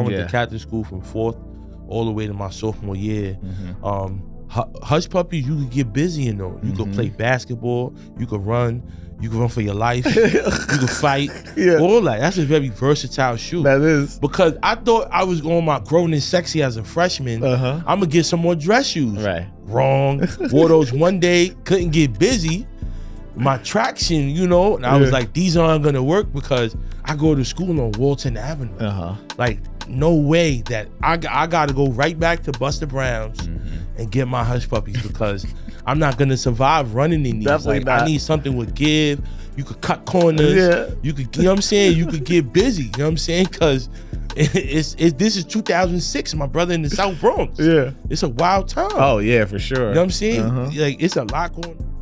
went to Catholic school from 4th all the way to my sophomore year. Hush Puppies, you could get busy in those. You could play basketball, you could run for your life, you could fight, all that. That's a very versatile shoe. That is. Because I thought I was going my grown and sexy as a freshman. I'm gonna get some more dress shoes. Right. Wrong. Wore those one day, couldn't get busy. My traction, and I was like, these aren't gonna work because I go to school on Walton Avenue. Like, no way that I gotta go right back to Buster Brown's and get my Hush Puppies because I'm not gonna survive running in these. Definitely not. I need something with give. You could cut corners. You could, you know what I'm saying? You could get busy. You know what I'm saying? Because this is 2006. My brother in the South Bronx. It's a wild time. Oh yeah, for sure. You know what I'm saying? Like, it's a lot going on.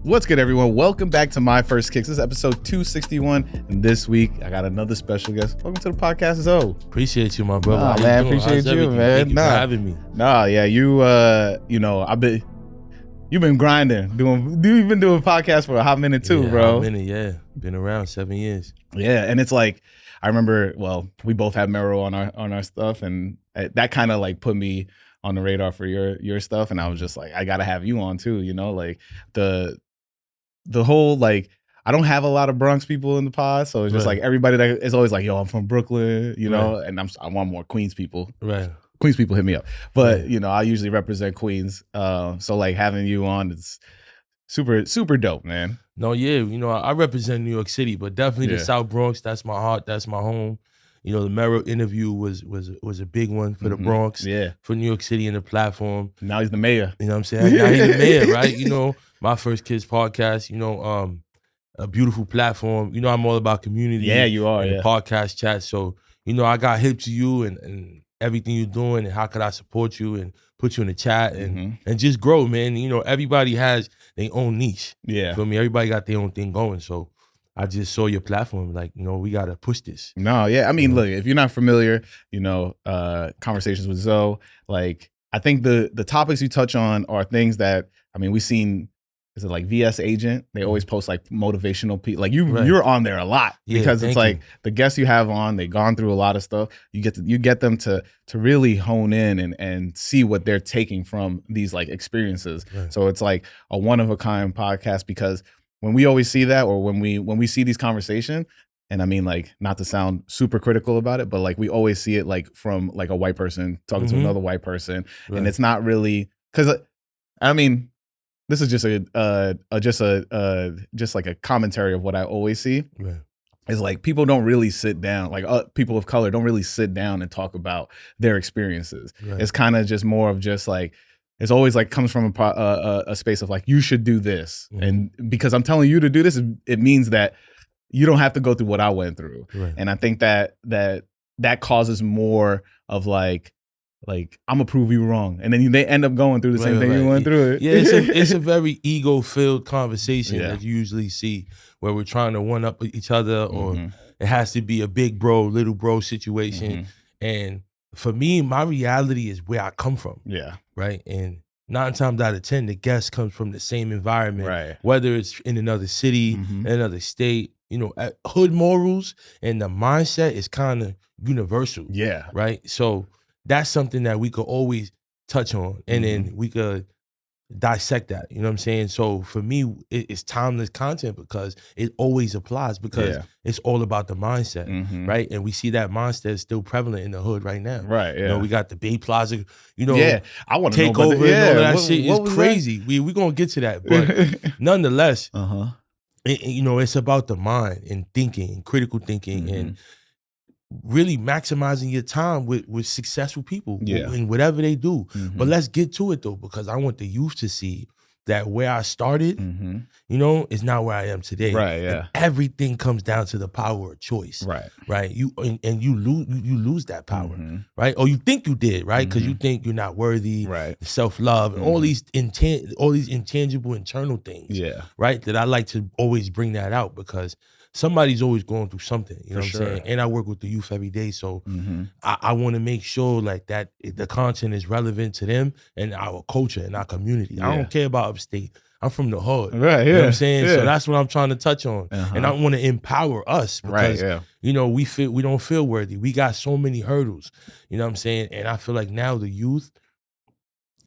What's good, everyone? Welcome back to My First Kicks. This is episode 261, and this week I got another special guest. Welcome to the podcast, Zoe. Appreciate you, my brother. Nah, man, appreciate you, man. Thank you for having me. Nah, yeah, you've been grinding. You've been doing podcasts for a hot minute too, bro. Hot minute, yeah. Been around 7 years. Yeah, and it's like, I remember, we both have Mero on our stuff, and that kind of like put me on the radar for your stuff, and I was just like, I gotta have you on too, like the whole, like, I don't have a lot of Bronx people in the pod, so it's just like everybody that is always like, yo, I'm from Brooklyn, and I want more Queens people. Right. Queens people hit me up. But, I usually represent Queens. So like having you on is super, super dope, man. No, yeah, I represent New York City, but definitely the South Bronx, that's my heart, that's my home. The Mero interview was a big one for the Bronx, for New York City and the platform. Now he's the mayor. You know what I'm saying? Now he's the mayor, right? My First Kids podcast, a beautiful platform. I'm all about community. Yeah, you are. And podcast chat. So, I got hip to you and everything you're doing and how could I support you and put you in the chat and just grow, man. Everybody has their own niche. Yeah. Feel me? Everybody got their own thing going. So I just saw your platform, like, we got to push this. No, yeah. I mean, look, if you're not familiar, Conversations with Zoe, like, I think the topics you touch on are things that, we've seen. Is it like VS Agent? They always post like motivational people. Like you're on there a lot because it's like the guests you have on, they've gone through a lot of stuff. You get them to really hone in and see what they're taking from these like experiences. Right. So it's like a one of a kind podcast because when we always see that, or when we see these conversations, and like, not to sound super critical about it, but like we always see it like from like a white person talking to another white person, and it's not really because this is just like a commentary of what I always see. Right. Is like people don't really sit down, like people of color don't really sit down and talk about their experiences. Right. It's kind of just more of just like, it's always like comes from a space of like, you should do this. And because I'm telling you to do this, it means that you don't have to go through what I went through. Right. And I think that causes more of like I'm gonna prove you wrong, and then they end up going through the same thing you went through. Yeah, it's a very ego-filled conversation that you usually see where we're trying to one up each other, or it has to be a big bro, little bro situation. And for me, my reality is where I come from. Yeah, right. And 9 times out of 10, the guest comes from the same environment, right? Whether it's in another city, in another state. Hood morals and the mindset is kind of universal. Yeah, right. So that's something that we could always touch on, and then we could dissect that. You know what I'm saying? So for me, it's timeless content because it always applies because it's all about the mindset, right? And we see that mindset is still prevalent in the hood right now. Right. Yeah. We got the Bay Plaza, I want to takeover and all that shit is crazy. We gonna get to that, but nonetheless, it's about the mind and thinking and critical thinking and really maximizing your time with successful people in whatever they do. But let's get to it though, because I want the youth to see that where I started, is not where I am today. Right. Yeah. And everything comes down to the power of choice. Right. Right. You lose that power. Right. Or you think you did. Right. Because you think you're not worthy. Right. Self-love and all these intangible internal things. Yeah. Right. That I like to always bring that out because somebody's always going through something, you know what I'm saying? And I work with the youth every day, so I want to make sure like that the content is relevant to them and our culture and our community. I don't care about upstate. I'm from the hood. Right, yeah. You know what I'm saying? Yeah. So that's what I'm trying to touch on. And I want to empower us because, you know, we don't feel worthy. We got so many hurdles. You know what I'm saying? And I feel like now the youth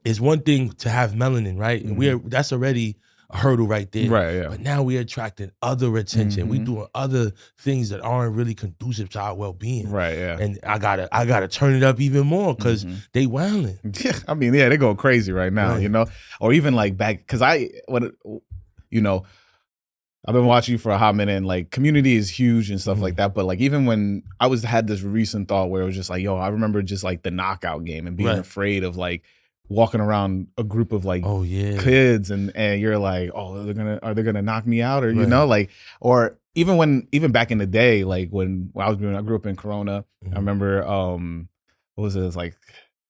is one thing to have melanin, right? And that's already a hurdle right there. Right, yeah. But now we're attracting other attention. We doing other things that aren't really conducive to our well-being. Right, yeah. And I gotta turn it up even more because they wilding. Yeah, I mean, yeah, they're going crazy right now, you know? Or even like back, because you know, I've been watching you for a hot minute, and like Community is huge and stuff like that. But like even when I had this recent thought where it was just like, yo, I remember just like the knockout game and being afraid of like walking around a group of like kids and you're like, oh, are they gonna knock me out, or you know, like, or even back in the day, like when I grew up in Corona, I remember what was it? It was like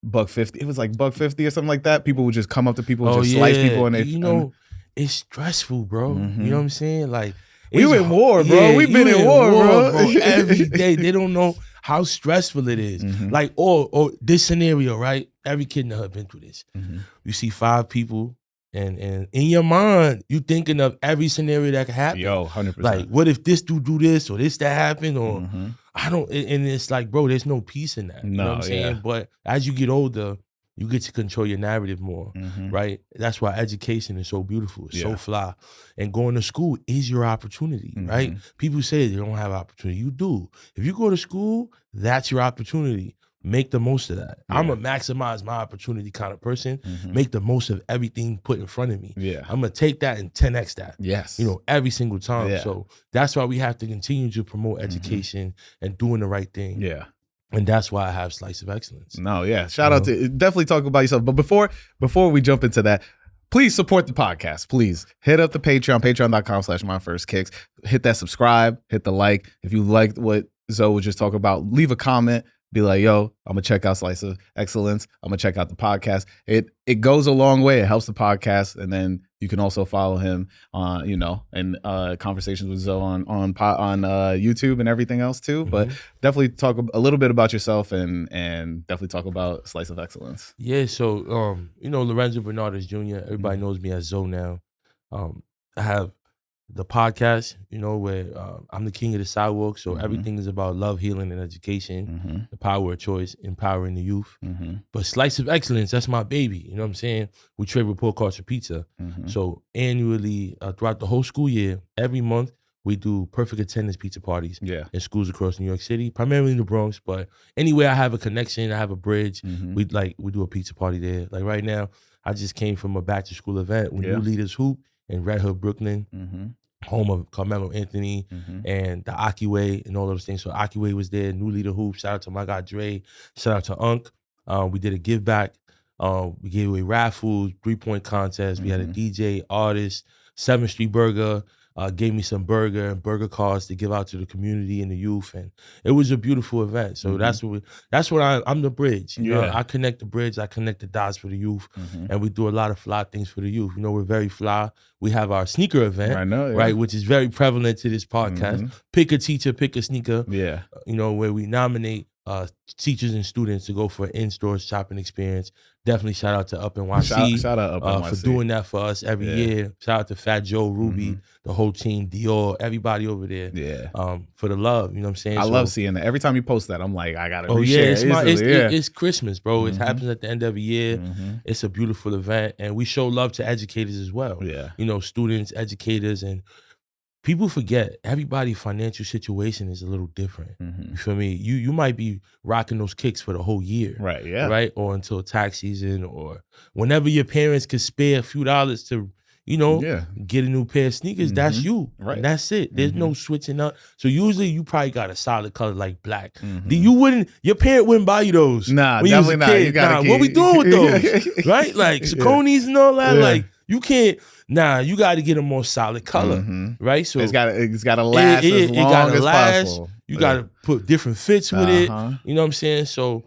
$1.50. It was like $1.50 or something like that. People would just come up to people and just slice people, and you know, it's stressful, bro. You know what I'm saying? Like, we in war, bro. Yeah, we've been in war, bro. Every day. They don't know how stressful it is. Like, or this scenario, right? Every kid in the hood been through this. You see 5 people, and in your mind, you thinking of every scenario that could happen. Yo, 100%. Like, what if this dude do this, or this that happened, or I don't, and it's like, bro, there's no peace in that. You know what I'm saying? But as you get older, you get to control your narrative more, right? That's why education is so beautiful. It's so fly. And going to school is your opportunity, right? People say they don't have opportunity. You do. If you go to school, that's your opportunity. Make the most of that. I'm a maximize my opportunity kind of person. Make the most of everything put in front of me. I'm going to take that and 10x that. Yes. You know, every single time. So that's why we have to continue to promote education and doing the right thing. Yeah. And that's why I have Slice of Excellence. No, yeah. Shout out to, definitely talk about yourself. But before we jump into that, please support the podcast. Please hit up the Patreon, patreon.com/myfirstkicks. Hit that subscribe, hit the like. If you liked what Zoe was just talking about, leave a comment. Be like, yo, I'm gonna check out Slice of Excellence. I'm gonna check out the podcast. It goes a long way. It helps the podcast, and then you can also follow him on, you know, and Conversations with Zoe on YouTube and everything else too. But definitely talk a little bit about yourself and definitely talk about Slice of Excellence. Yeah. So you know, Lorenzo Bernardes Jr. Everybody knows me as Zoe now. I have the podcast, you know, where I'm the king of the sidewalk. So everything is about love, healing, and education, the power of choice, empowering the youth. But Slice of Excellence, that's my baby. You know what I'm saying? We trade report cards for pizza. So annually, throughout the whole school year, every month, we do perfect attendance pizza parties in schools across New York City, primarily in the Bronx. But anywhere I have a connection, I have a bridge, we do a pizza party there. Like right now, I just came from a back to school event with New Leaders Hoop in Red Hook, Brooklyn. Home of Carmelo Anthony and the Aki Way and all those things. So Aki Way was there, New Leader Hoop. Shout out to my guy Dre. Shout out to Unc. We did a give back. We gave away raffles, 3-point contest. We had a DJ, artist, 7th Street Burger. Gave me some burger and burger cards to give out to the community and the youth, and it was a beautiful event. So that's what I'm the bridge. You know, I connect the bridge, I connect the dots for the youth, and we do a lot of fly things for the youth. You know, we're very fly. We have our sneaker event, right, which is very prevalent to this podcast. Pick a teacher, pick a sneaker. You know, where we nominate teachers and students to go for an in-store shopping experience. Definitely shout out to Up NYC. Shout out Up NYC for doing that for us every year. Shout out to Fat Joe, Ruby, the whole team, Dior, everybody over there. For the love, you know what I'm saying? I love seeing that. Every time you post that, I'm like, I gotta it's Christmas, bro. It happens at the end of the year. It's a beautiful event, and we show love to educators as well. You know, students, educators, and people forget everybody's financial situation is a little different. You feel me? You might be rocking those kicks for the whole year. Right? Or until tax season, or whenever your parents could spare a few dollars to, you know, get a new pair of sneakers, that's you. And that's it. There's no switching up. So usually you probably got a solid color like black. Your parent wouldn't buy you those. Nah, definitely not. You gotta what we doing with those? Right? Like Sauconys and all that. Like you can't. Nah, you got to get a more solid color, right? So it's got to last as long as possible. You got to put different fits with it. You know what I'm saying? So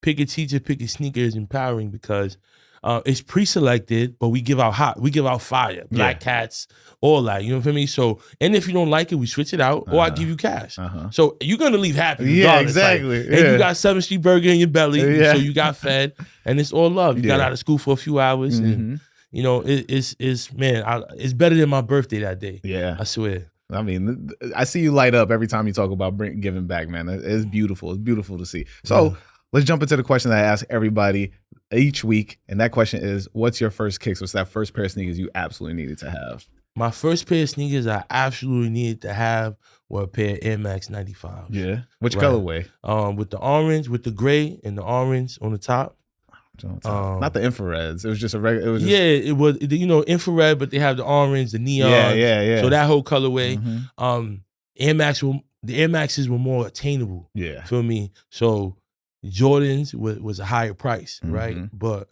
pick a teacher, pick a sneaker is empowering because it's pre-selected, but we give out fire, Black Cats, all that. You know what I mean? So, and if you don't like it, we switch it out, or I give you cash. So you're gonna leave happy. Yeah, exactly. Like, and you got 7th Street Burger in your belly, so you got fed, and it's all love. You got out of school for a few hours and you know, it's man, it's better than my birthday that day. Yeah, I swear. I mean, I see you light up every time you talk about giving back, man. It's beautiful. It's beautiful to see. So let's jump into the question that I ask everybody each week, and that question is, what's your first kicks? What's that first pair of sneakers you absolutely needed to have? My first pair of sneakers I absolutely needed to have were a pair of Air Max 95s. Yeah. Which colorway? With the orange, with the gray and the orange on the top. Not the infrareds. It was just a regular. It was just... Yeah, it was, you know, infrared, but they have the orange, the neon. Yeah. So that whole colorway. The Air Maxes were more attainable. Yeah. Feel me? So Jordans was a higher price, right? But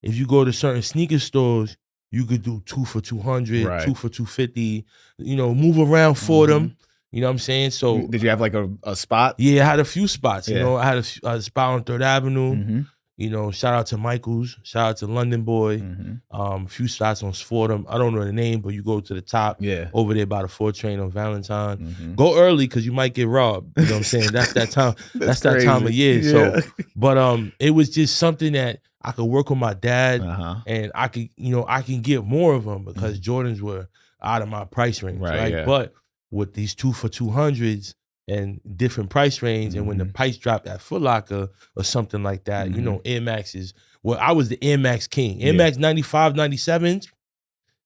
if you go to certain sneaker stores, you could do 2 for $200, 2 for $250. You know, move around for them. You know what I'm saying? So did you have like a spot? Yeah, I had a few spots. You know, I had a spot on 3rd Avenue. You know, shout out to Michaels, shout out to London Boy. A few spots on Fordham. I don't know the name, but you go to the top over there by the 4 train on Valentine. Go early because you might get robbed. You know what I'm saying? That's that time. that's that time of year. So, but it was just something that I could work with my dad, and I can get more of them because Jordans were out of my price range, right? Yeah. But with these 2 for $200s and different price range, and when the price dropped at Foot Locker or something like that, you know, Air Maxes. Well, I was the Air Max king. Air Max 95, 97s,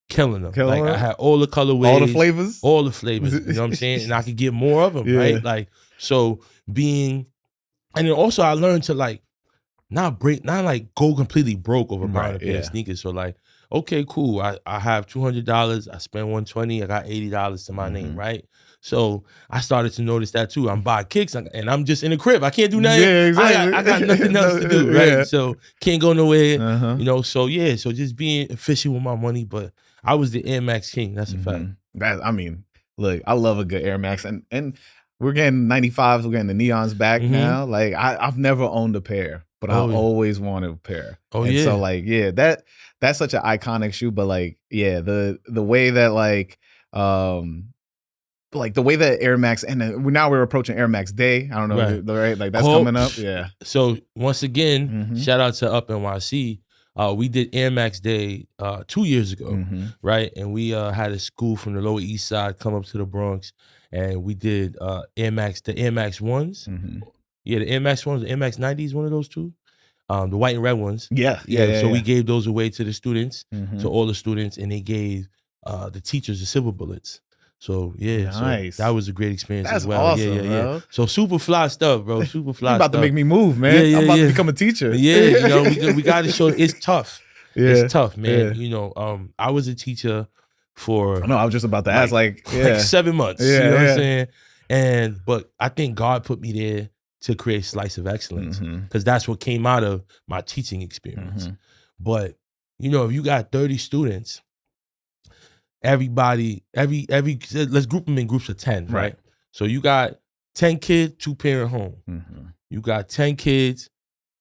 killing them. I had all the colorways, all the flavors. You know what I'm saying? And I could get more of them, right? Like, so and then also I learned to like not go completely broke over buying a pair of sneakers. So like, okay, cool. I have $200. I spend $120. I got $80 to my name, right? So I started to notice that too. I'm buying kicks and I'm just in the crib. I can't do nothing. Yeah, exactly. I got nothing else to do, right? So can't go nowhere. You know, so so just being efficient with my money. But I was the Air Max king. That's a fact. I mean, look, I love a good Air Max, and we're getting 95s. We're getting the neons back now. Like I've never owned a pair, but I always wanted a pair. So like, that's such an iconic shoe. But like, the way that like the way that Air Max, and now we're approaching Air Max Day. I don't know, right? Like that's coming up. Yeah. So once again, shout out to Up NYC. We did Air Max Day 2 years ago, right? And we had a school from the Lower East Side come up to the Bronx, and we did the Air Max ones. Yeah, the Air Max ones, the Air Max 90s, one of those two. The white and red ones. So we gave those away to the students, to all the students, and they gave the teachers the silver bullets. So nice. So that was a great experience as well. Awesome, bro. So super fly stuff, bro. Super fly. You about to make me move, man. I'm about to become a teacher. Yeah, you know, we got to show it's tough. It's tough, man. You know, I was a teacher for. I know. I was just about to ask, like 7 months. You know what I'm saying? But I think God put me there to create Slice of Excellence, because that's what came out of my teaching experience. But you know, if you got 30 students. Everybody, let's group them in groups of 10, right? So you got 10 kids, 2-parent home. You got 10 kids,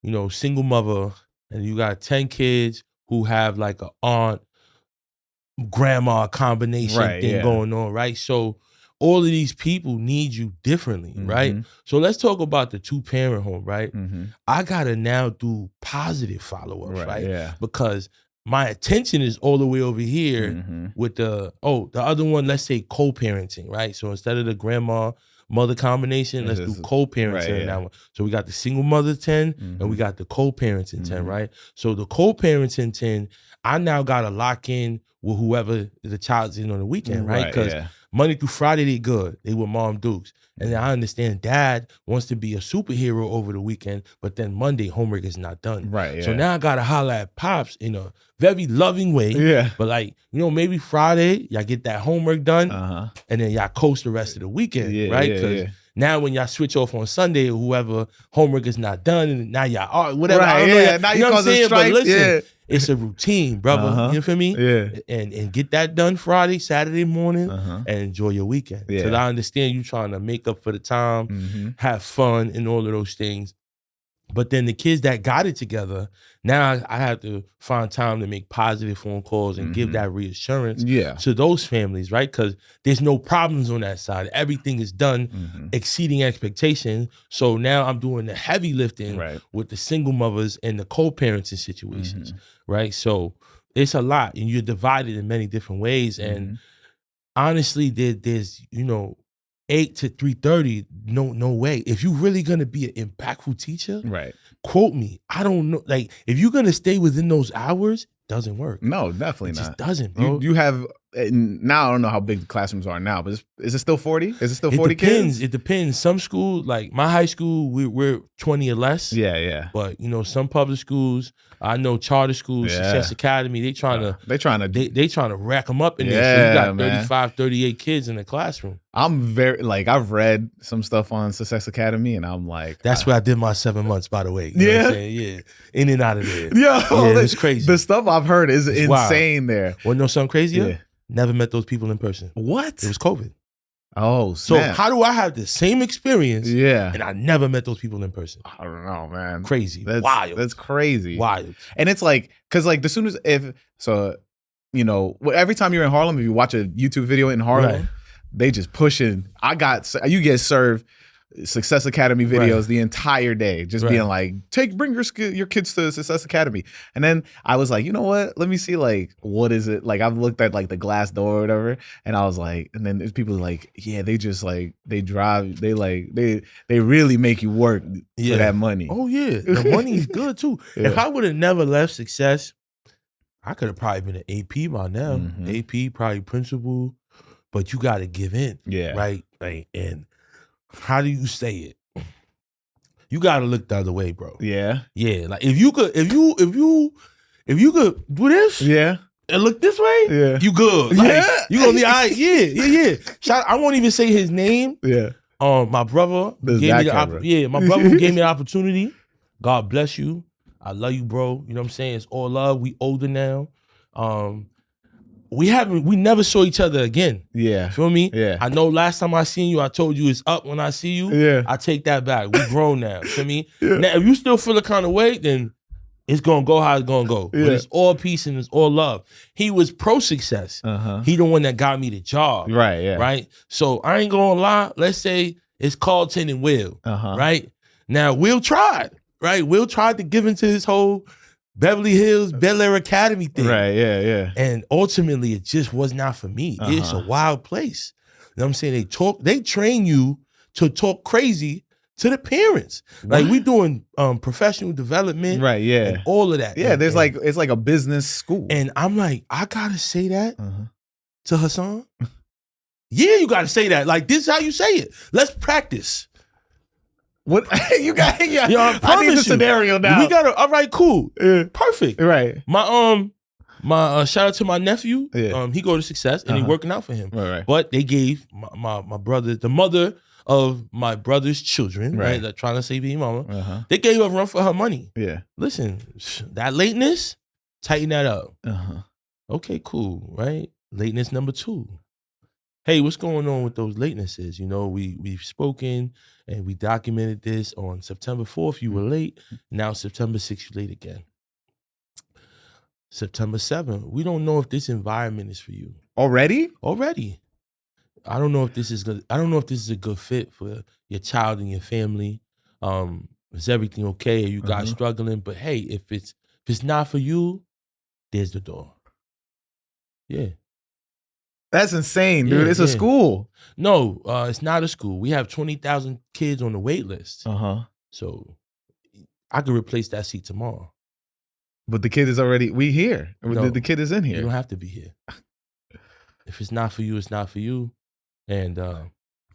you know, single mother, and you got 10 kids who have like an aunt, grandma combination thing going on, right? So all of these people need you differently, right? So let's talk about the 2-parent home, right? I gotta now do positive follow-ups, right? Because my attention is all the way over here with the other one, let's say co-parenting, right? So instead of the grandma-mother combination, let's do co-parenting in that one. So we got the single mother 10 and we got the co-parenting 10, right? So the co-parenting 10, I now got to lock in with whoever the child's in on the weekend, right? Because Monday through Friday, they good. They with Mom Dukes. And then I understand Dad wants to be a superhero over the weekend, but then Monday, homework is not done. So now I got to holler at Pops in a very loving way. But like, you know, maybe Friday, y'all get that homework done, and then y'all coast the rest of the weekend, right? Because now when y'all switch off on Sunday, or whoever homework is not done, and now y'all are, whatever. Now you know what I'm saying? But listen, it's a routine, brother. You feel me? And get that done Friday, Saturday morning, and enjoy your weekend. Because I understand you trying to make up for the time, have fun, and all of those things. But then the kids that got it together, now I have to find time to make positive phone calls and give that reassurance to those families, right? Because there's no problems on that side. Everything is done exceeding expectations. So now I'm doing the heavy lifting with the single mothers and the co-parenting situations, right? So it's a lot, and you're divided in many different ways. And honestly, there's 8 to 3:30. No way. If you're really gonna be an impactful teacher, right? Quote me. I don't know. Like, if you're gonna stay within those hours, doesn't work. No, definitely not. It just doesn't, bro. You have now. I don't know how big the classrooms are now, but is it still 40? Is it still 40 kids? It depends. Some schools, like my high school, we're 20 or less. Yeah. But some public schools, I know charter schools, Success Academy, they trying to rack them up in there. So you got 35, 38 kids in the classroom. I'm very I've read some stuff on Success Academy, and I'm like, that's where I did my 7 months, by the way. You know what I'm saying? Yeah, in and out of there. It's crazy. The stuff I've heard is insane there. Well, know something crazier? Yeah. Never met those people in person. What? It was COVID. Oh, snap. So how do I have the same experience? Yeah. And I never met those people in person. I don't know, man. Crazy. That's wild. That's crazy. Wild. And it's because as soon as every time you're in Harlem, if you watch a YouTube video in Harlem, they just pushing. You get served Success Academy videos the entire day, just being like, bring your kids to Success Academy. And then I was like, you know what? Let me see, what is it? I've looked at the glass door or whatever, and I was like, and then there's people like, yeah, they just they drive, they really make you work for that money. Oh yeah, the money is good too. If I would have never left Success, I could have probably been an AP by now. AP, probably principal, but you got to give in, right? And how do you say it? You gotta look the other way, bro. Yeah. If you could do this, and look this way, you good. You gonna be all right. Yeah. I won't even say his name. Yeah. My brother gave me my brother who gave me the opportunity. God bless you. I love you, bro. You know what I'm saying? It's all love. We older now. We never saw each other again. Yeah. Feel me? Yeah. I know last time I seen you, I told you it's up when I see you. Yeah. I take that back. We grown now. Feel me? Yeah. Now, if you still feel the kind of way, then it's gonna go how it's gonna go. Yeah. But it's all peace and it's all love. He was pro Success. He the one that got me the job. Right, yeah. Right? So I ain't gonna lie. Let's say it's Carlton and Will. Right? Now, Will tried. Right? Will tried to give into his whole Beverly Hills, Bel Air Academy thing. Right, yeah. And ultimately, it just was not for me. It's a wild place. You know what I'm saying? They train you to talk crazy to the parents. What? We doing professional development. Right, yeah. And all of that. Yeah, it's like a business school. And I'm like, I gotta say that to Hassan? Yeah, you gotta say that. This is how you say it. Let's practice. What you got? I need the scenario now. We got all right, cool, perfect. Right. My shout out to my nephew. Yeah. He go to Success and he working out for him. Right. But they gave my brother, the mother of my brother's children, right, that trying to save his mama. They gave her a run for her money. Yeah. Listen, that lateness, tighten that up. Okay, cool, right? Lateness number 2. Hey, what's going on with those latenesses? We've spoken and we documented this on September 4th. You were late. Now September 6th, you're late again. September 7th, we don't know if this environment is for you. Already? I don't know if this is good. I don't know if this is a good fit for your child and your family. Is everything okay? Are you guys struggling? But hey, if it's not for you, there's the door. Yeah. That's insane, dude. It's a school. No, it's not a school. We have 20,000 kids on the wait list. So I could replace that seat tomorrow. But the kid is already, here. No, the kid is in here. You don't have to be here. If it's not for you, it's not for you. And I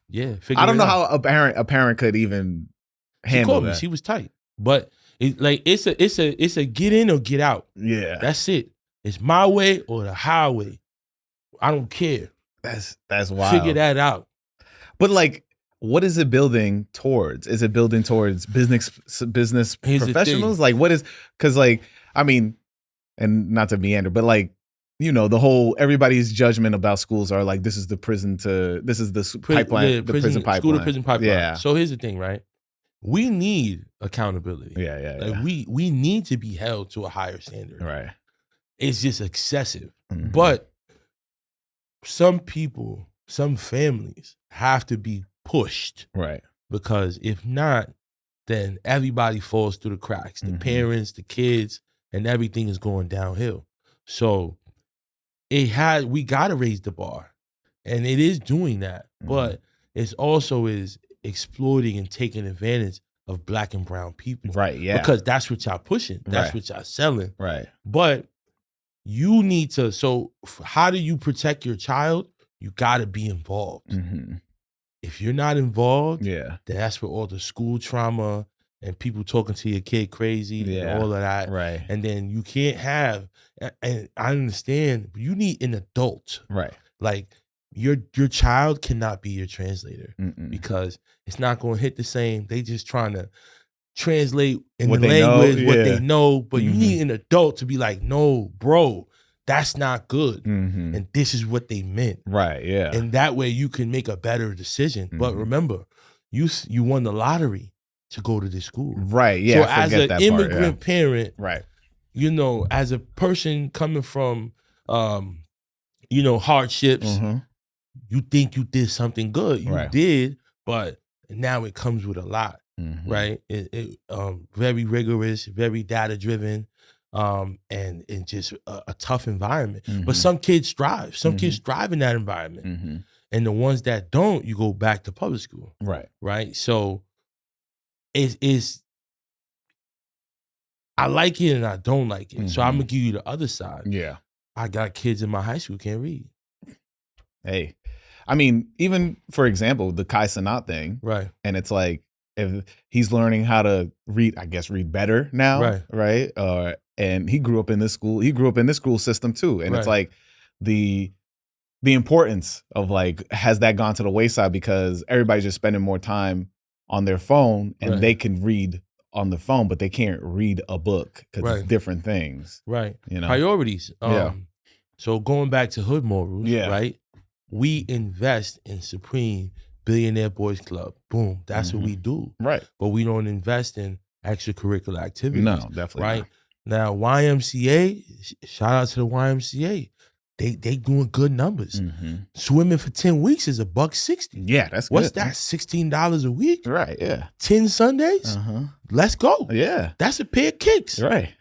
don't know how a parent could even handle that. She was tight. But it's a get in or get out. Yeah. That's it. It's my way or the highway. I don't care. That's wild. Figure that out. But what is it building towards? Is it building towards business professionals? What is, because and not to meander, but the whole, everybody's judgment about schools are this is the prison pipeline, the prison pipeline. School to prison pipeline. Yeah. So here's the thing, right? We need accountability. Yeah. We need to be held to a higher standard. Right. It's just excessive. But some people, some families have to be pushed. Right. Because if not, then everybody falls through the cracks. The parents, the kids, and everything is going downhill. So we gotta raise the bar. And it is doing that. But it's also is exploiting and taking advantage of Black and brown people. Right, yeah. Because that's what y'all pushing. That's what y'all selling. Right. But you need to, so how do you protect your child? You gotta be involved. If you're not involved, then that's where all the school trauma and people talking to your kid crazy and all of that. Right. And then you can't have, and I understand, but you need an adult. Right. Like your child cannot be your translator because it's not going to hit the same. They just trying to translate in what the language what they know, but you Mm-hmm. need an adult to be like, no, bro, that's not good. Mm-hmm. And this is what they meant. Right, yeah. And that way you can make a better decision. But remember, you won the lottery to go to this school. Right, yeah. So as an immigrant parent, right, you know, as a person coming from, you know, hardships, you think you did something good. You did, but now it comes with a lot, right? It very rigorous, very data driven, and just a tough environment. But some kids thrive. Some kids thrive in that environment. And the ones that don't, you go back to public school. Right. So it's I like it and I don't like it. So I'm gonna give you the other side. Yeah. I got kids in my high school who can't read. Hey, I mean, even for example, the Kai Cenat thing. Right. And it's like, if he's learning how to read, I guess read better now. Right. And he grew up in this school. He grew up in this school system too. And it's like the importance of like, has that gone to the wayside because everybody's just spending more time on their phone and they can read on the phone, but they can't read a book because it's different things. Right. You know? Priorities. So going back to hood morals, right? We invest in Supreme Billionaire Boys Club. Boom. That's what we do. Right. But we don't invest in extracurricular activities. No, definitely right? not. Now, YMCA, shout out to the YMCA. They doing good numbers. Swimming for 10 weeks is $160. Yeah, that's good. What's that? $16 a week? Right, yeah. 10 Sundays? Let's go. Yeah. That's a pair of kicks. Right.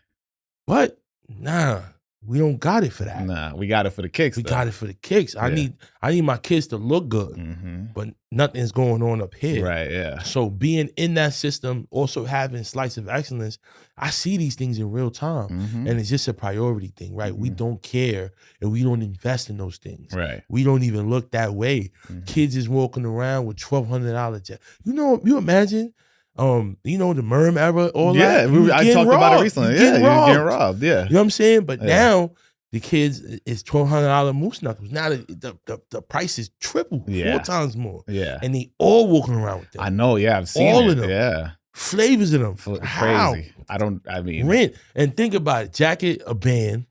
But nah, we don't got it for that. Nah, we got it for the kicks. We got it for the kicks. I need my kids to look good, but nothing's going on up here. Right, yeah. So being in that system, also having Slice of Excellence, I see these things in real time. And it's just a priority thing, right? We don't care and we don't invest in those things. Right. We don't even look that way. Kids is walking around with $1,200 jet. You imagine, you know, the Merm era, all that. Yeah, I talked about it recently. Yeah, you were getting robbed. Yeah. You know what I'm saying? But now the kids is $1,200 moose knuckles. Now the price is triple, 4 times more. Yeah. And they all walking around with them. I know, yeah. I've seen all of them. Yeah. Flavors of them. How? Crazy. I mean. Rent. And think about it. Jacket, a band.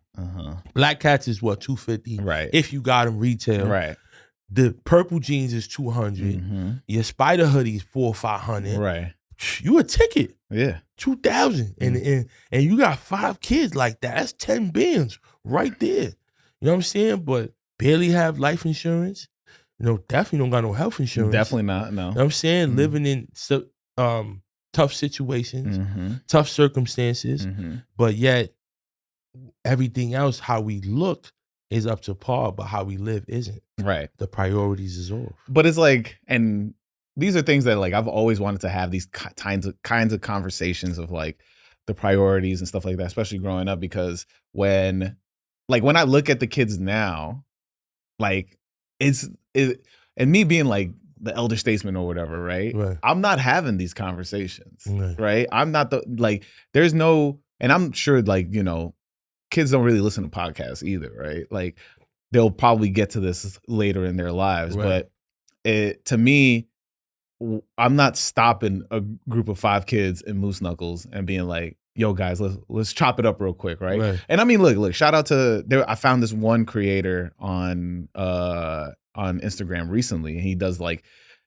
Black Cats is what, $250? Right. If you got them retail. Right. The purple jeans is $200. Your spider hoodie is $400 or $500. Right. You a ticket. Yeah. $2,000. And you got 5 kids like that. That's 10 bands right there. You know what I'm saying? But barely have life insurance. You know, definitely don't got no health insurance. Definitely not, no. You know what I'm saying? Living in tough situations, tough circumstances, but yet everything else, how we look is up to par, but how we live isn't. Right. The priorities is off. But it's like, and these are things that like I've always wanted to have these kinds of conversations of like the priorities and stuff like that, especially growing up, because when I look at the kids now, like and me being like the elder statesman or whatever, right? I'm not having these conversations, right? I'm not there's no, and I'm sure like, you know, kids don't really listen to podcasts either, right? Like they'll probably get to this later in their lives, but to me, I'm not stopping a group of 5 kids in moose knuckles and being like, yo guys, let's chop it up real quick, right? And I mean, look, shout out to I found this one creator on Instagram recently, and he does like,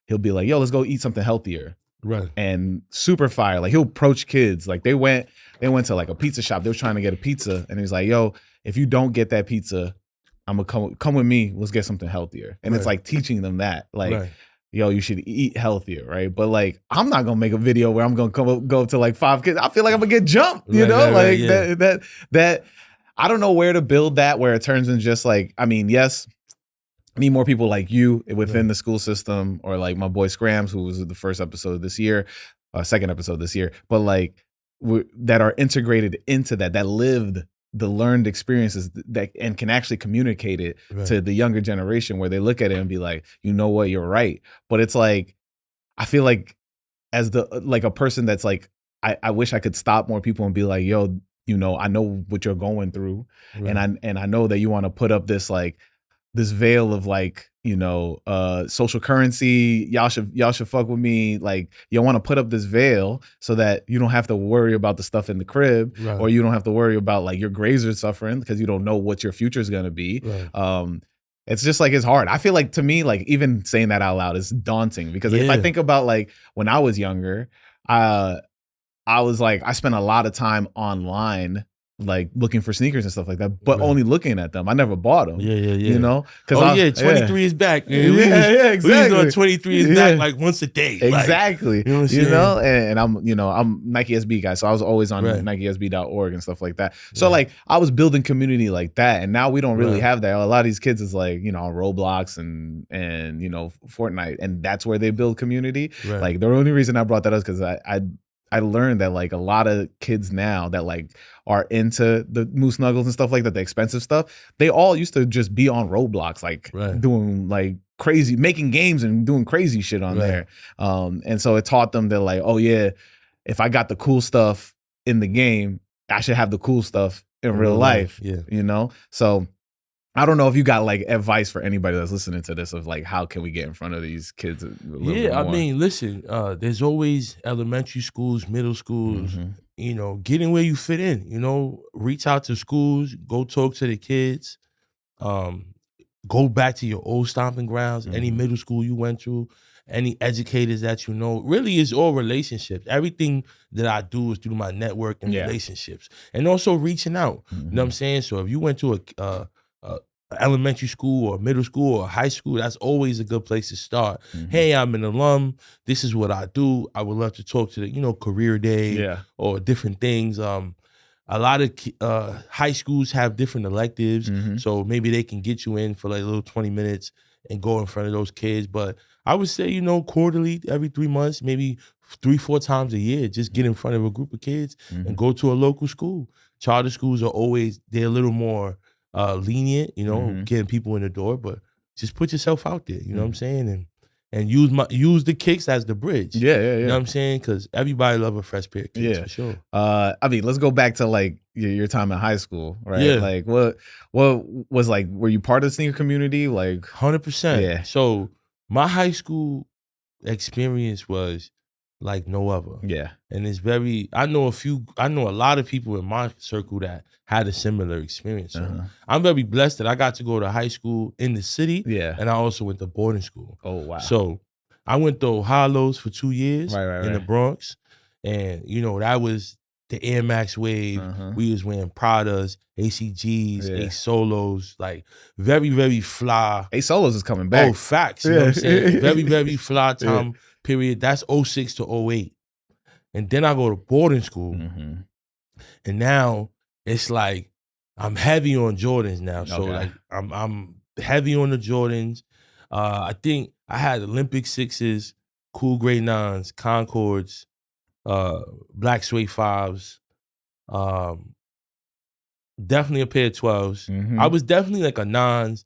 he'll be like, yo, let's go eat something healthier. Right. And super fire. Like he'll approach kids. Like they went to like a pizza shop. They were trying to get a pizza. And he's like, yo, if you don't get that pizza, I'm gonna come with me. Let's get something healthier. And it's like teaching them that. Like, yo, you should eat healthier, right? But like, I'm not gonna make a video where I'm gonna go to like 5 kids. I feel like I'm gonna get jumped, you know? That I don't know where to build that where it turns into just like, I mean, yes, I need more people like you within the school system, or like my boy Scrams, who was the first episode this year, second episode this year, but like that are integrated into that lived the learned experiences that and can actually communicate it to the younger generation, where they look at it and be like, you know what, you're right. But it's like, I feel like as a person that's like, I wish I could stop more people and be like, yo, you know, I know what you're going through, and I know that you want to put up this like this veil of like, you know, social currency. Y'all should fuck with me. Like, you want to put up this veil so that you don't have to worry about the stuff in the crib, or you don't have to worry about like your grades are suffering because you don't know what your future is gonna be. It's just like, it's hard. I feel like, to me, like even saying that out loud is daunting, because if I think about like when I was younger, I was like, I spent a lot of time online, like looking for sneakers and stuff like that, but only looking at them. I never bought them. You know? 23 is back. Exactly. We was on 23 is back like once a day. Exactly. Like, you know what I'm saying? And I'm Nike SB guy, so I was always on NikeSB.org and stuff like that. So like I was building community like that, and now we don't really have that. A lot of these kids is like, you know, on Roblox and you know, Fortnite, and that's where they build community. Like the only reason I brought that up is because I learned that like a lot of kids now that like are into the Moose Snuggles and stuff like that, the expensive stuff, they all used to just be on Roblox, like doing like crazy, making games and doing crazy shit on there. And so it taught them that like, oh yeah, if I got the cool stuff in the game, I should have the cool stuff in real life. You know? So I don't know if you got like advice for anybody that's listening to this of like, how can we get in front of these kids? I mean, listen, there's always elementary schools, middle schools, you know, getting where you fit in, you know, reach out to schools, go talk to the kids, go back to your old stomping grounds, any middle school you went to, any educators that you know. Really, it's all relationships. Everything that I do is through my network and relationships, and also reaching out. You know what I'm saying? So if you went to a elementary school or middle school or high school, that's always a good place to start. Hey, I'm an alum. This is what I do. I would love to talk to the, you know, career day or different things. A lot of high schools have different electives, so maybe they can get you in for like a little 20 minutes and go in front of those kids. But I would say, you know, quarterly, every 3 months, maybe 3-4 times a year, just get in front of a group of kids and go to a local school. Charter schools are always, they're a little more lenient, you know, getting people in the door, but just put yourself out there, you know what I'm saying? And use the kicks as the bridge. You know what I'm saying? Because everybody love a fresh pair of kicks, for sure. I mean, let's go back to like your time in high school, right? Like what was like, were you part of the sneaker community? Like 100%. So my high school experience was like no other. And it's very, I know a lot of people in my circle that had a similar experience. So I'm very blessed that I got to go to high school in the city. And I also went to boarding school. Oh, wow. So I went to O'Hallows for 2 years in the Bronx. And, you know, that was the Air Max wave. We was wearing Pradas, ACGs, Ace Solos, like very, very fly. Ace Solos is coming back. Oh, facts. You know what I'm saying? Very, very fly time period. That's 06 to 08. And then I go to boarding school. And now it's like I'm heavy on Jordans now. So like I'm heavy on the Jordans. I think I had Olympic 6s, Cool Grey 9s, Concords, Black Suede 5s, definitely a pair of 12s. I was definitely like a 9s,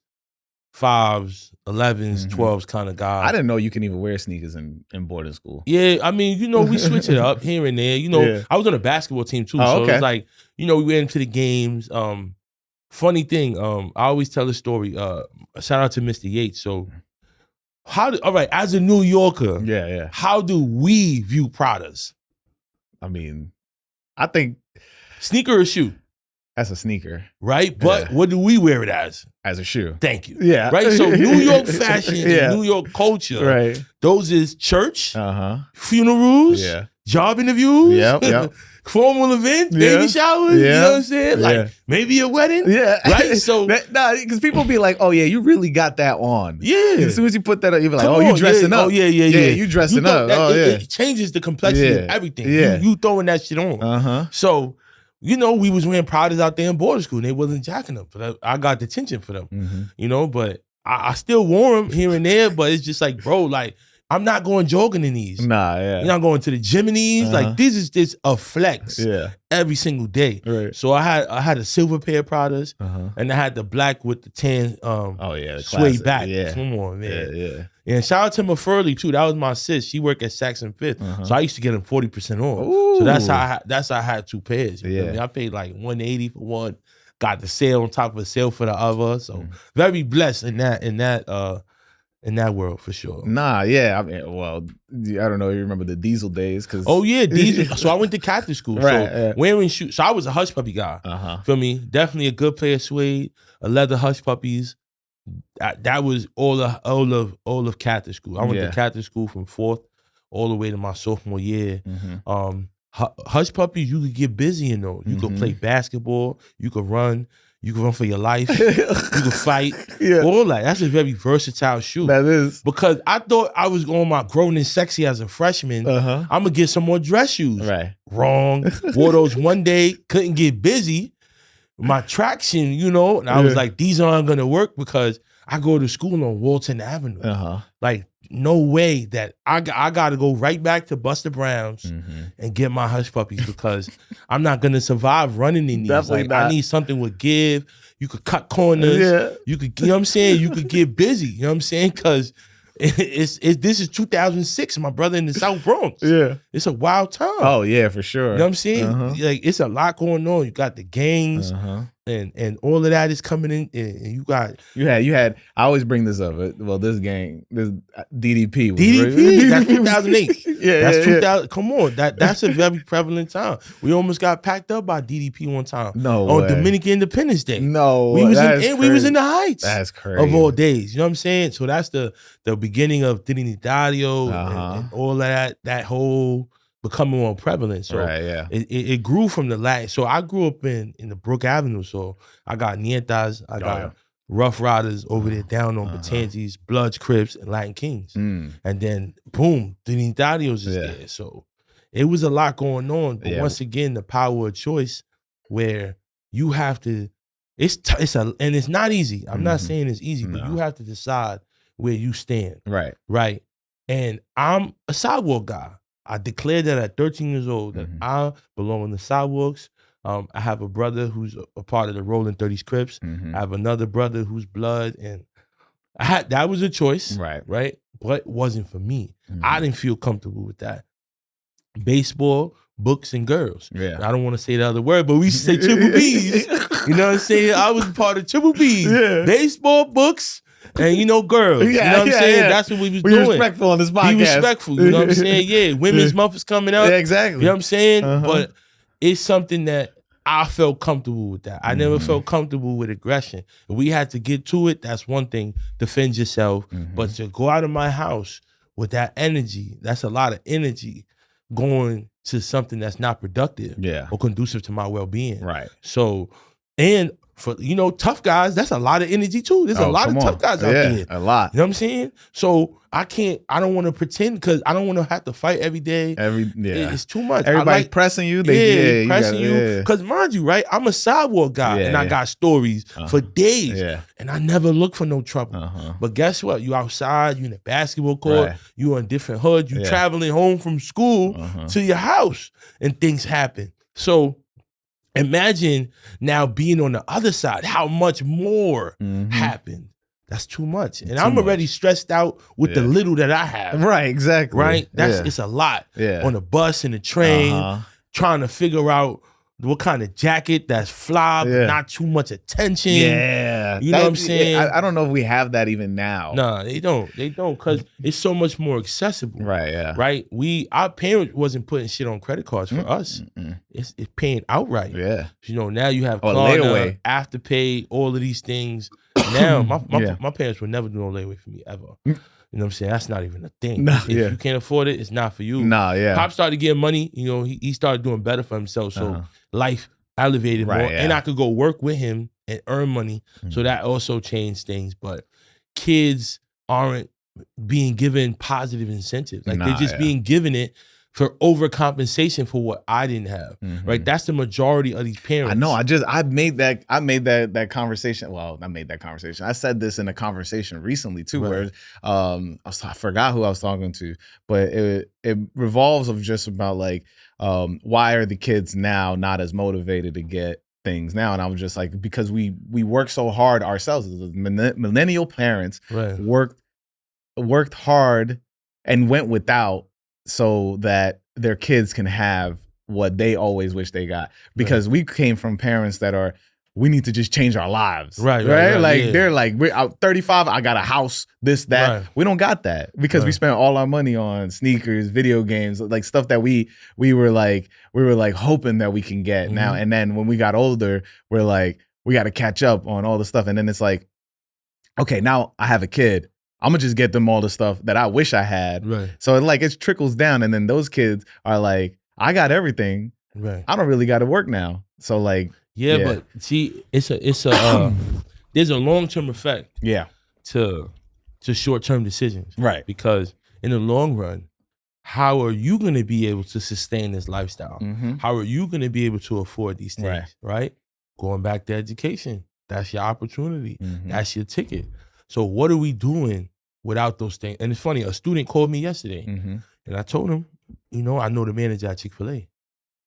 5s, 11s, 12s kind of guy. I didn't know you can even wear sneakers in boarding school. Yeah, I mean, you know, we switch it up here and there. You know, I was on a basketball team too, so it was like, you know, we went into the games. Funny thing, I always tell a story. Shout out to Mr. Yates. So, all right, as a New Yorker, how do we view Pradas? I mean, I think sneaker or shoe? As a sneaker. Right? But what do we wear it as? As a shoe. Thank you. Yeah. Right? So New York fashion and New York culture, those is church, funerals, job interviews, formal events, baby showers, you know what I'm saying? Like maybe a wedding. Right? So because people be like, oh yeah, you really got that on. As soon as you put that on, you be like, you dressing up. Oh yeah, you dressing up. It changes the complexity of everything. You throwing that shit on. So you know, we was wearing Pradas out there in boarding school and they wasn't jacking them. But I got detention for them, you know, but I still wore them here and there, but it's just like, bro, like, I'm not going jogging in these. Nah, yeah. You're not going to the gym in these. Like, this is just a flex every single day. Right. So I had a silver pair of Pradas and I had the black with the tan the suede back. Yeah. Come on, man. Yeah. And shout out to Mafurley too. That was my sis. She worked at Saks and Fifth. So I used to get them 40% off. Ooh. So that's how I had 2 pairs. You know what I mean? I paid like $180 for one. Got the sale on top of the sale for the other. So very blessed in that world for sure. Nah, yeah. I mean, well, I don't know. You remember the Diesel days? Diesel. So I went to Catholic school. Right, so wearing shoes. So I was a Hush Puppy guy. Feel me? Definitely a good pair of suede, a leather Hush Puppies. That was all of Catholic school. I went to Catholic school from 4th all the way to my sophomore year. Hush Puppies, you could get busy in those. You could play basketball. You could run. You can run for your life. You can fight. All that. That's a very versatile shoe. That is. Because I thought I was going my grown and sexy as a freshman. I'm going to get some more dress shoes. Right. Wrong. Wore those one day. Couldn't get busy. My traction, you know. And I was like, these aren't going to work because I go to school on Walton Avenue. Like, no way that I got to go right back to Buster Brown's and get my Hush Puppies because I'm not going to survive running in these. Definitely not. I need something with give. You could cut corners. You could, you know what I'm saying? You could get busy. You know what I'm saying? Because this is 2006. My brother in the South Bronx. It's a wild time. Oh, yeah, for sure. You know what I'm saying? Like, it's a lot going on. You got the gangs. And all of that is coming in, and you had. I always bring this up. Well, this gang, this DDP. That's 2008. That's 2000. Come on, that's a very prevalent time. We almost got packed up by DDP one time. No on way. Dominican Independence Day. No, we was in the Heights. That's crazy. Of all days. You know what I'm saying? So that's the beginning of Trinitario and all of that. That whole becoming more prevalent. So it grew from the Latin. So I grew up in the Brook Avenue. So I got Nietas, I got Rough Riders over there down on Batanzis, Bloods, Crips, and Latin Kings. And then boom, Trinitarios is there. So it was a lot going on. But once again, the power of choice where you have to, and it's not easy. I'm not saying it's easy, but you have to decide where you stand. Right. And I'm a sidewalk guy. I declared that at 13 years old that I belong in the sidewalks. I have a brother who's a part of the Rolling 30s Crips. I have another brother who's Blood, and that was a choice, right? But it wasn't for me. I didn't feel comfortable with that. Baseball, books, and girls. I don't want to say the other word, but we used to say Triple B's. You know what I'm saying? I was part of Triple B's. Baseball, books, and girls. You know what I'm saying? That's what we was doing. Be respectful on this podcast. Be respectful. You know what I'm saying? Women's Month is coming up. Exactly. You know what I'm saying? But it's something that I felt comfortable with that. I never felt comfortable with aggression. If we had to get to it, that's one thing. Defend yourself. But to go out of my house with that energy, that's a lot of energy going to something that's not productive or conducive to my well-being. So, and for tough guys, that's a lot of energy too. There's a lot of tough guys out there. A lot. You know what I'm saying? So I don't want to pretend because I don't want to have to fight every day. It's too much. Everybody's pressing you. Pressing you. Because mind you, right? I'm a sidewalk guy and I got stories for days. And I never look for no trouble. But guess what? You outside, you in a basketball court, you in different hoods, you traveling home from school to your house and things happen. So imagine now being on the other side, how much more happened. That's too much. And I'm already stressed out with the little that I have. Right, exactly. Right? It's a lot. On the bus and the train, trying to figure out what kind of jacket that's fly, but not too much attention. You know what I'm saying? I don't know if we have that even now. No, they don't. They don't, because it's so much more accessible. Right? Our parents wasn't putting shit on credit cards for us. It's paying outright. Now you have Klarna, Afterpay, all of these things. Now, my parents would never do no layaway for me ever. You know what I'm saying? That's not even a thing. If you can't afford it, it's not for you. Pop started getting money. He started doing better for himself. So life elevated more. And I could go work with him and earn money. So that also changed things. But kids aren't being given positive incentives. Like they're just being given it for overcompensation for what I didn't have. Right? That's the majority of these parents. I know. I made that conversation. Well, I made that conversation. I said this in a conversation recently too, where I forgot who I was talking to, but it revolves of just about like why are the kids now not as motivated to get things now? And I was just like, because we work so hard ourselves as millennial parents, worked hard and went without so that their kids can have what they always wish they got. Because we came from parents that we need to just change our lives. Right. Like they're like, we're out 35, I got a house, this, that. Right. We don't got that because we spent all our money on sneakers, video games, like stuff that we were like hoping that we can get now. And then when we got older, we're like, we got to catch up on all the stuff. And then it's like, okay, now I have a kid. I'm gonna just get them all the stuff that I wish I had. Right. So it trickles down, and then those kids are like, I got everything. Right. I don't really got to work now. So like, but see, it's a there's a long-term effect. Yeah. To short-term decisions. Right. Because in the long run, how are you going to be able to sustain this lifestyle? How are you going to be able to afford these things? Right. Going back to education, that's your opportunity. That's your ticket. So what are we doing without those things? And it's funny, a student called me yesterday and I told him, I know the manager at Chick-fil-A.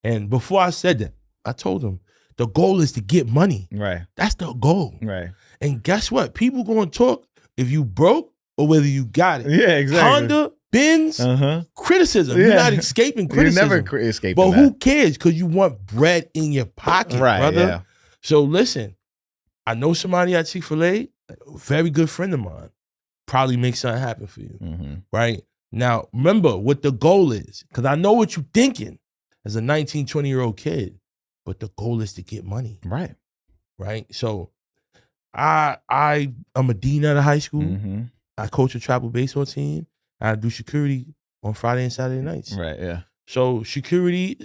And before I said that, I told him, the goal is to get money. Right. That's the goal. Right. And guess what? People going to talk if you broke or whether you got it. Yeah, exactly. Honda, Benz, criticism. You're not escaping criticism. You're never escaping But who cares? Because you want bread in your pocket, brother. Yeah. So listen, I know somebody at Chick-fil-A, a very good friend of mine, probably make something happen for you, right? Now, remember what the goal is, because I know what you're thinking as a 19, 20-year-old kid, but the goal is to get money. Right. Right? So I'm a dean at a high school. I coach a travel baseball team. I do security on Friday and Saturday nights. Right, yeah. So security,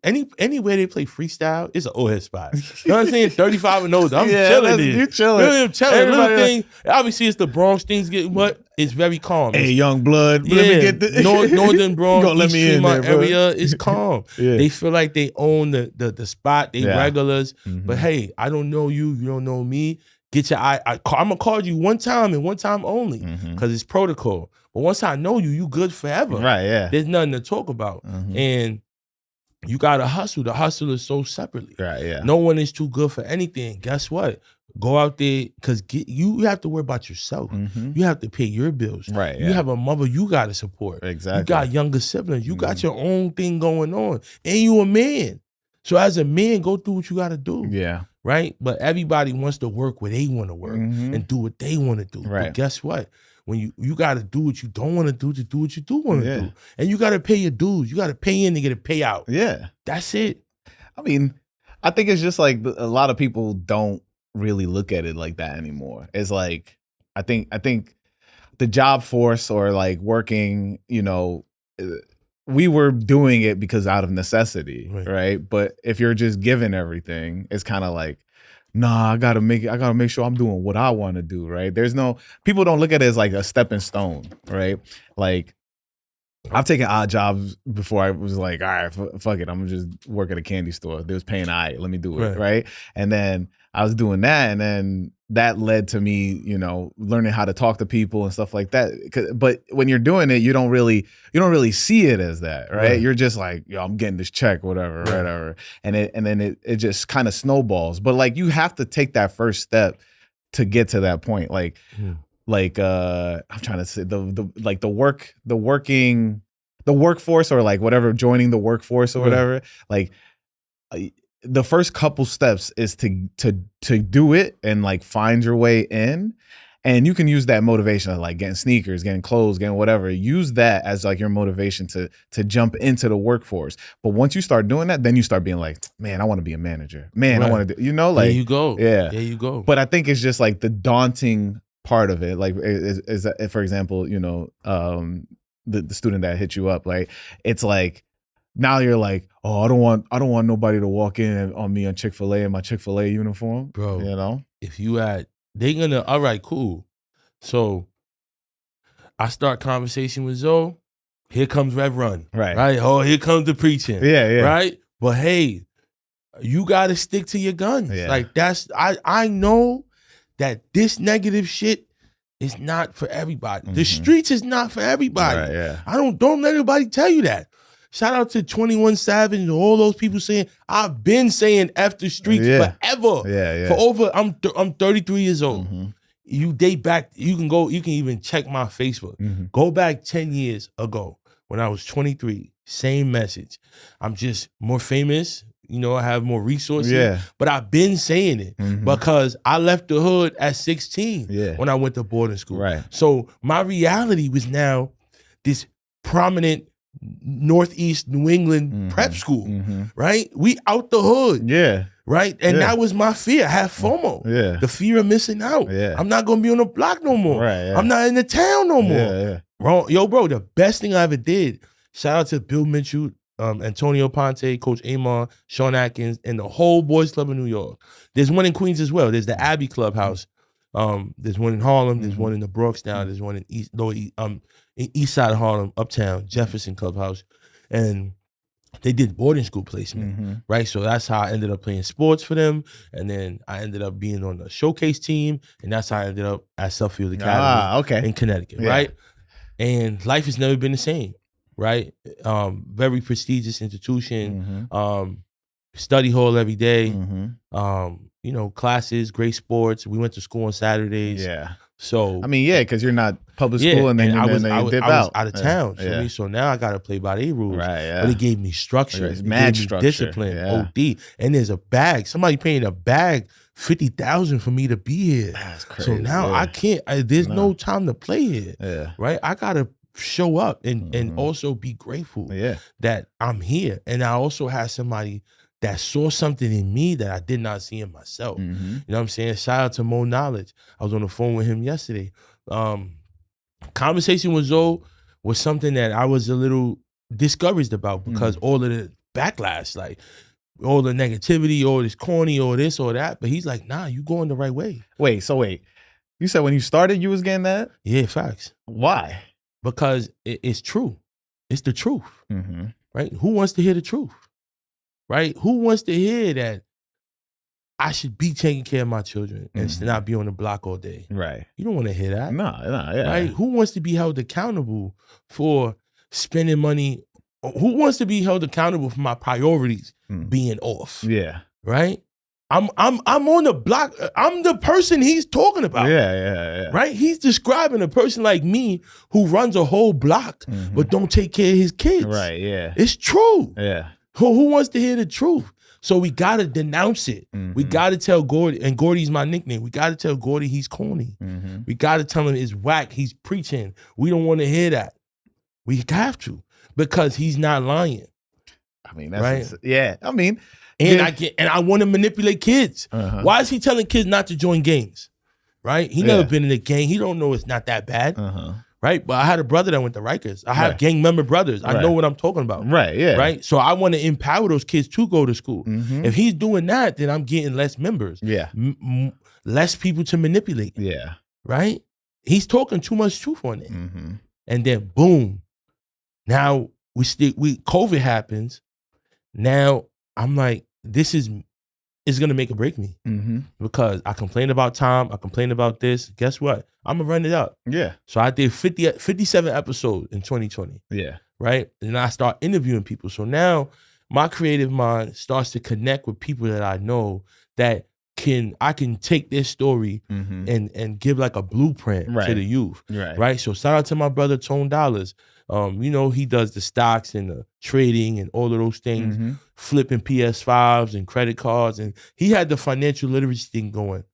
anywhere they play freestyle, it's an old spot. You know what I'm saying? 35 and older. I'm chilling there. You chilling. I'm chilling. Little thing. Obviously, it's the Bronx things get what? It's very calm. Hey, young blood. Yeah. Let me get the Northern Bronx, let me in there, area is calm. They feel like they own the spot. They regulars. But hey, I don't know you. You don't know me. Get your eye. I'm gonna call you one time and one time only because it's protocol. But once I know you, you good forever. Right, yeah. There's nothing to talk about. And you gotta hustle. The hustle is so separately. Right, yeah. No one is too good for anything. Guess what? Go out there, because you have to worry about yourself. You have to pay your bills. Right. You have a mother you gotta support. Exactly. You got younger siblings. You got your own thing going on. And you a man. So as a man, go do what you gotta do. Yeah. Right? But everybody wants to work where they want to work and do what they want to do. Right. But guess what? When you got to do what you don't want to do what you do want to do. And you got to pay your dues. You got to pay in to get a payout. Yeah. That's it. I mean, I think it's just like a lot of people don't really look at it like that anymore. It's like, I think the job force or like working, we were doing it because out of necessity, right? But if you're just given everything, it's kind of like, nah, I gotta make sure I'm doing what I want to do, right? People don't look at it as like a stepping stone, right? Like, I've taken odd jobs before. I was like, all right, fuck it, I'm gonna just work at a candy store. They was paying, all right, let me do it, right? And then I was doing that, and then that led to me, learning how to talk to people and stuff like that. But when you're doing it, you don't really see it as that, right? You're just like, yo, I'm getting this check, whatever, whatever. And then it just kind of snowballs. But like, you have to take that first step to get to that point. Like, I'm trying to say the workforce, or like whatever, joining the workforce or whatever, like. The first couple steps is to do it and like find your way in, and you can use that motivation of like getting sneakers, getting clothes, getting whatever. Use that as like your motivation to jump into the workforce. But once you start doing that, then you start being like, man, I want to be a manager. Man, I want to do, like there you go. Yeah, there you go. But I think it's just like the daunting part of it. Like is that, for example, the student that hit you up, like it's like. Now you're like, oh, I don't want nobody to walk in on me on Chick-fil-A in my Chick-fil-A uniform, bro. If you they gonna, all right, cool. So I start conversation with Zoe. here comes Rev Run. Right. Oh, here comes the preaching. Yeah. Right. But hey, you got to stick to your guns. Yeah. Like I know that this negative shit is not for everybody. The streets is not for everybody. Right, yeah. Don't let anybody tell you that. Shout out to 21 Savage and all those people saying, I've been saying F the streets forever. Yeah. For over, I'm 33 years old. You date back, you can even check my Facebook. Go back 10 years ago when I was 23, same message. I'm just more famous. You know, I have more resources, but I've been saying it because I left the hood at 16 when I went to boarding school. Right. So my reality was now this prominent Northeast New England prep school, right? We out the hood. Yeah. Right? And that was my fear. I had FOMO. Yeah. The fear of missing out. Yeah. I'm not going to be on the block no more. Right, I'm not in the town no more. Yeah. Wrong. Yo, bro, the best thing I ever did, shout out to Bill Mitchell, Antonio Ponte, Coach Amon, Sean Atkins, and the whole boys club in New York. There's one in Queens as well. There's the Abbey Clubhouse. There's one in Harlem. There's one in the Bronx now. There's one in East Side of Harlem, Uptown, Jefferson Clubhouse. And they did boarding school placement, right? So that's how I ended up playing sports for them. And then I ended up being on the showcase team. And that's how I ended up at Suffield Academy in Connecticut, right? And life has never been the same. Right, very prestigious institution. Study hall every day. You know, classes, great sports. We went to school on Saturdays. Yeah. So I mean, because you're not public school, and then I was out of town. So now I got to play by their rules. Right. But it gave me structure. It gave me discipline. OD. And there's a bag. Somebody paying a bag $50,000 for me to be here. That's crazy. So now I can't. There's no time to play here. Yeah. Right. I gotta show up and also be grateful that I'm here. And I also had somebody that saw something in me that I did not see in myself. You know what I'm saying? Shout out to Mo Knowledge. I was on the phone with him yesterday. Conversation with Zoe was something that I was a little discouraged about because all of the backlash, like all the negativity, all this corny, all this, or that. But he's like, nah, you going the right way. Wait. You said when you started, you was getting that? Yeah, facts. Why? Because it's true. It's the truth, right? Who wants to hear the truth, right? Who wants to hear that I should be taking care of my children and not be on the block all day? Right. You don't want to hear that. No, yeah. Right? Who wants to be held accountable for spending money? Who wants to be held accountable for my priorities being off? Yeah. Right? I'm on the block. I'm the person he's talking about. Yeah. Right? He's describing a person like me who runs a whole block but don't take care of his kids. Right, yeah. It's true. Yeah. Who wants to hear the truth? So we got to denounce it. We got to tell Gordy, and Gordy's my nickname. We got to tell Gordy he's corny. We got to tell him it's whack. He's preaching. We don't want to hear that. We have to because he's not lying. I mean, that's right. I mean, and I want to manipulate kids. Why is he telling kids not to join gangs? Right? He never been in a gang. He don't know it's not that bad. Right? But I had a brother that went to Rikers. I have gang member brothers. I know what I'm talking about. Right, yeah. Right? So I want to empower those kids to go to school. If he's doing that, then I'm getting less members. Yeah. Less people to manipulate. Yeah. Right? He's talking too much truth on it. And then boom. Now COVID happens. Now I'm like, this is gonna make or break me. Because I complain about time, I complain about this. Guess what? I'm gonna run it up. Yeah. So I did 57 episodes in 2020. Yeah. Right? And I start interviewing people. So now my creative mind starts to connect with people that I know that I can take this story and give like a blueprint to the youth. Right. So shout out to my brother Tone Dollars. You know, he does the stocks and the trading and all of those things, flipping PS5s and credit cards. And he had the financial literacy thing going.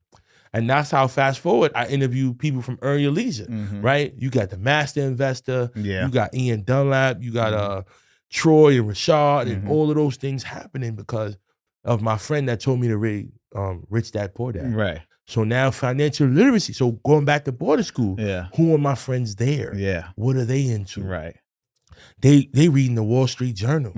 And that's how, fast forward, I interview people from Earn Your Leisure, right? You got the Master Investor, you got Ian Dunlap, you got Troy and Rashad and all of those things happening because of my friend that told me to read Rich Dad Poor Dad. Right. So now financial literacy. So going back to boarding school, who are my friends there? Yeah. What are they into? Right. They reading the Wall Street Journal.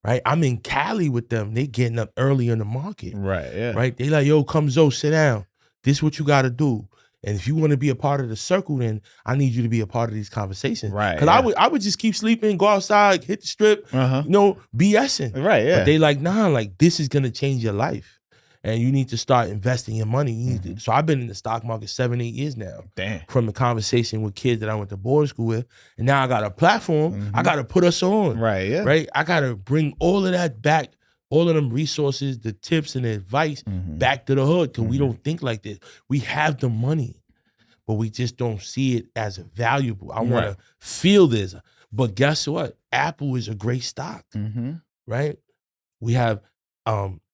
Right. I'm in Cali with them. They getting up early in the market. Right. Yeah. Right. They like, yo, come Zoe, sit down. This is what you got to do. And if you want to be a part of the circle, then I need you to be a part of these conversations. Right. Because I would just keep sleeping, go outside, hit the strip, BSing. Right, yeah. But they like, nah, like this is gonna change your life. And you need to start investing your money. You need to, so I've been in the stock market 7-8 years now. Damn. From the conversation with kids that I went to boarding school with. And now I got a platform. I gotta put us on. Right, yeah. Right? I gotta bring all of that back, all of them resources, the tips and the advice back to the hood, because we don't think like this. We have the money, but we just don't see it as valuable. I want to feel this. But guess what? Apple is a great stock, right? We have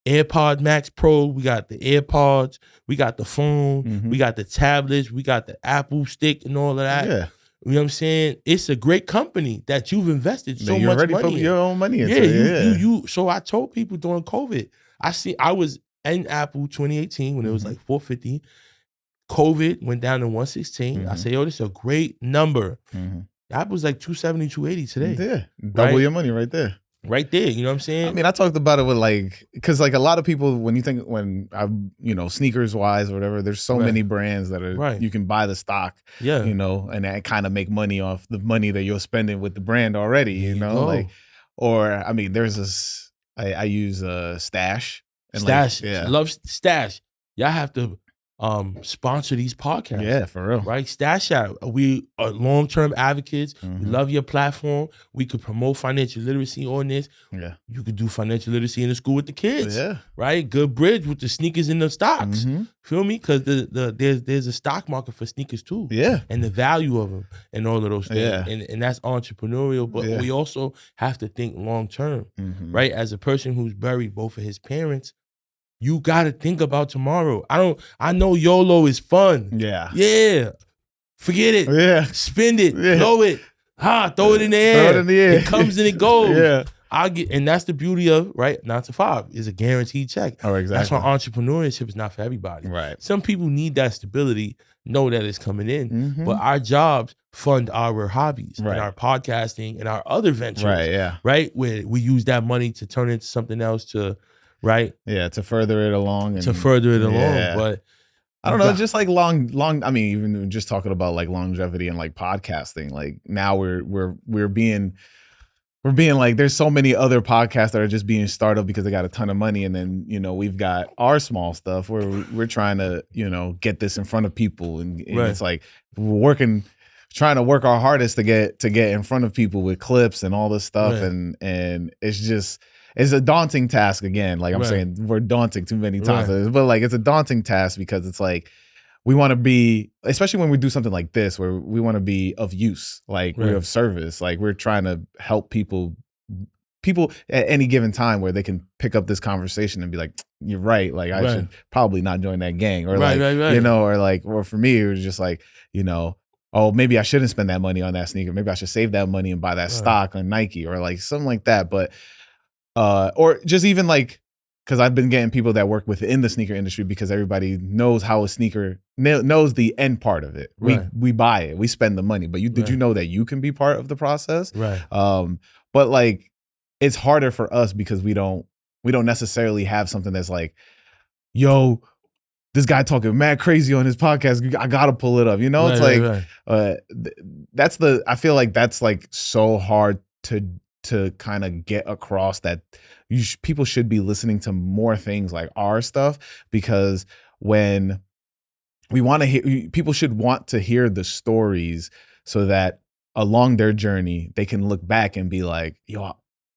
AirPod Max Pro, we got the AirPods, we got the phone, we got the tablets, we got the Apple stick and all of that. Yeah. You know what I'm saying? It's a great company that you've invested so much money in. Put your own money into it. You. So I told people during COVID, I was in Apple 2018 when it was like 450. COVID went down to 116. I say, yo, this is a great number. Apple's like 270, 280 today. Yeah, double your money right there. Right there, you know what I'm saying? I mean, I talked about it with because a lot of people, when sneakers wise or whatever, there's so many brands that are, you can buy the stock, and that kind of make money off the money that you're spending with the brand already, there's this, I use Stash. Stash, I love Stash. Y'all have to sponsor these podcasts. Yeah, for real. Right? Stash out. We are long-term advocates. We love your platform. We could promote financial literacy on this. Yeah. You could do financial literacy in the school with the kids. Yeah. Right? Good bridge with the sneakers and the stocks. Feel me? Because there's a stock market for sneakers too. Yeah. And the value of them and all of those things. Yeah. And that's entrepreneurial. But we also have to think long-term. Right? As a person who's buried both of his parents, you gotta think about tomorrow. I know YOLO is fun. Yeah. Yeah. Forget it. Yeah. Spend it. Blow it. Throw it in the air. Throw it in the air. It comes and it goes. Yeah. And that's the beauty of 9 to 5 is a guaranteed check. Oh, exactly. That's why entrepreneurship is not for everybody. Right. Some people need that stability, know that it's coming in. But our jobs fund our hobbies and our podcasting and our other ventures. Right. Yeah. Right. Where we use that money to turn into something else to. Right. Yeah, to further it along. But I don't know, just like long. I mean, even just talking about like longevity and like podcasting. Like now we're being like, there's so many other podcasts that are just being started because they got a ton of money, and then we've got our small stuff where we're trying to get this in front of people, and it's like we're trying to work our hardest to get in front of people with clips and all this stuff, and it's just. It's a daunting task again. Like I'm saying, we're daunting too many times. But like it's a daunting task because it's like we want to be, especially when we do something like this, where we want to be of use, like we're of service. Like we're trying to help people at any given time where they can pick up this conversation and be like, you're right. Like I should probably not join that gang. Or or for me, it was just like, oh, maybe I shouldn't spend that money on that sneaker. Maybe I should save that money and buy that stock on Nike or like something like that. But or just even like, because I've been getting people that work within the sneaker industry because everybody knows how a sneaker knows the end part of it. We buy it, we spend the money, but did you know that you can be part of the process? Right. But like it's harder for us because we don't necessarily have something that's like, yo, this guy talking mad crazy on his podcast. I gotta pull it up. I feel like that's like so hard to kind of get across that people should be listening to more things like our stuff, because when we want to hear, people should want to hear the stories so that along their journey, they can look back and be like, yo,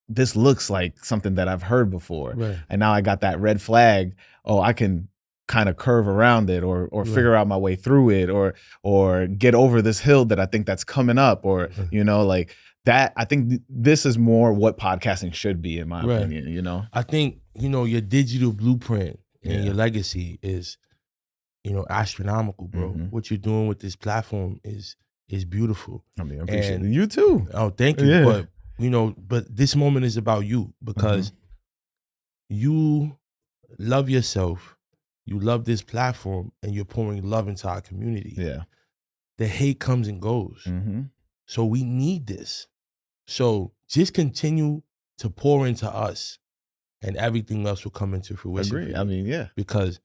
this looks like something that I've heard before. And now I got that red flag. Oh, I can kind of curve around it or figure out my way through it or get over this hill that I think that's coming up, or, like, that. I think this is more what podcasting should be, in my opinion. I think your digital blueprint and your legacy is astronomical, bro. What you're doing with this platform is beautiful. I mean, I appreciate it. You too. Oh, thank you. But but this moment is about you, because you love yourself, you love this platform, and you're pouring love into our community. Yeah, the hate comes and goes, so we need this. So just continue to pour into us, and everything else will come into fruition. Agree. I mean, yeah. Because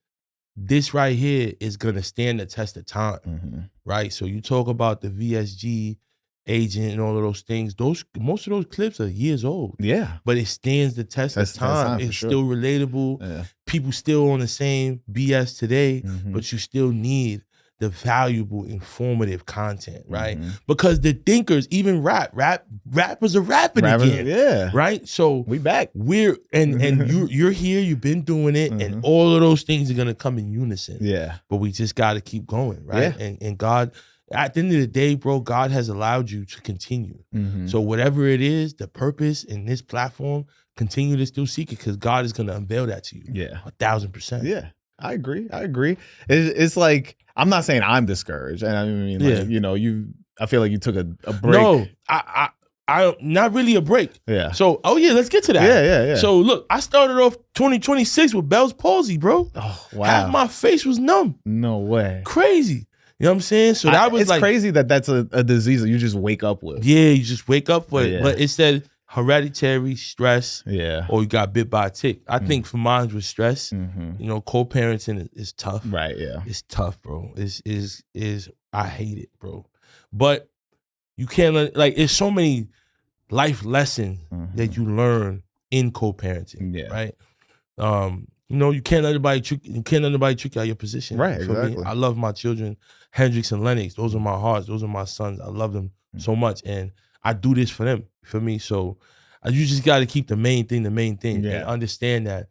this right here is gonna stand the test of time, right? So you talk about the VSG agent and all of those things. Most of those clips are years old. Yeah, but it stands the test of time. It's still relatable. Yeah. People still on the same BS today, but you still need the valuable, informative content, right? Because the thinkers, even rappers are rapping again. Yeah. Right? So we back. And you're here, you've been doing it, and all of those things are gonna come in unison. Yeah. But we just gotta keep going, right? Yeah. And God, at the end of the day, bro, God has allowed you to continue. So whatever it is, the purpose in this platform, continue to still seek it, because God is gonna unveil that to you. Yeah. 1,000%. Yeah. I agree. It's like, I'm not saying I'm discouraged. And I mean, like, you know, I feel like you took a break. No, I not really a break. Yeah. So, let's get to that. Yeah. So look, I started off 2026 with Bell's palsy, bro. Oh, wow. Half my face was numb. No way. Crazy. You know what I'm saying? So that was it's crazy that's a disease that you just wake up with. Yeah, you just wake up with it. But it said hereditary stress. Yeah. Or you got bit by a tick. I think for mine was stress. You know, co-parenting is tough. Right, yeah. It's tough, bro. I hate it, bro. But you can't it's so many life lessons that you learn in co-parenting. Yeah. Right. You know, you can't let anybody trick you out of your position. Right, exactly. Me. I love my children, Hendrix and Lennox. Those are my hearts. Those are my sons. I love them so much. And I do this for them, for me. So you just got to keep the main thing. And understand that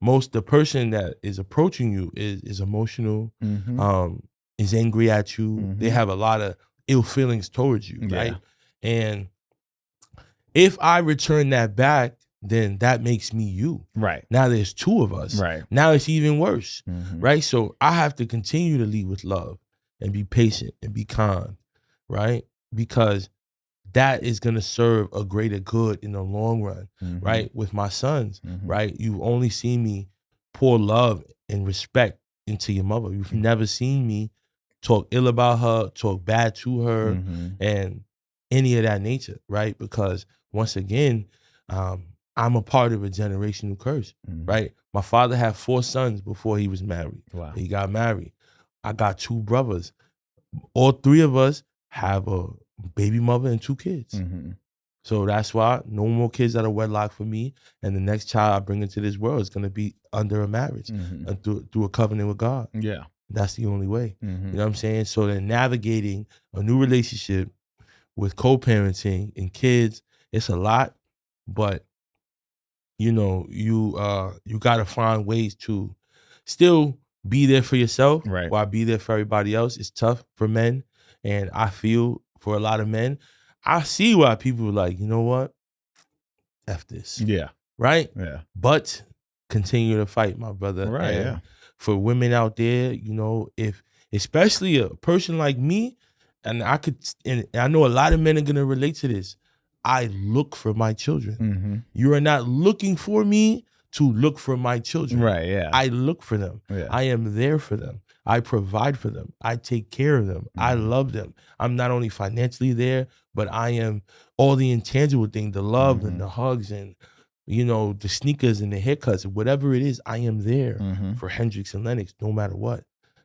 the person that is approaching you is emotional, is angry at you. They have a lot of ill feelings towards you, right? And if I return that back, then that makes me you. Right. Now there's two of us. Right. Now it's even worse. Right. So I have to continue to lead with love and be patient and be kind. Right. Because that is going to serve a greater good in the long run. Right. With my sons. Right. You've only seen me pour love and respect into your mother. You've never seen me talk ill about her, talk bad to her, and any of that nature. Right. Because once again, I'm a part of a generational curse, right? My father had 4 sons before he was married. Wow. He got married. I got 2 brothers. All 3 of us have a baby mother and 2 kids. So that's why no more kids out of wedlock for me. And the next child I bring into this world is going to be under a marriage, through a covenant with God. Yeah. That's the only way. You know what I'm saying? So then navigating a new relationship with co-parenting and kids, it's a lot, but you know, you got to find ways to still be there for yourself, right, while be there for everybody else. It's tough for men, and I feel for a lot of men, I see why people are like, you know what, F this. Yeah. Right? Yeah. But continue to fight, my brother. Right, and yeah. For women out there, you know, especially a person like me, and I know a lot of men are going to relate to this, I look for my children. You are not looking for me to look for my children. Right, yeah. I look for them. Yeah. I am there for them. I provide for them. I take care of them. I love them. I'm not only financially there, but I am all the intangible things, the love and the hugs and, you know, the sneakers and the haircuts, whatever it is, I am there for Hendrix and Lennox, no matter what.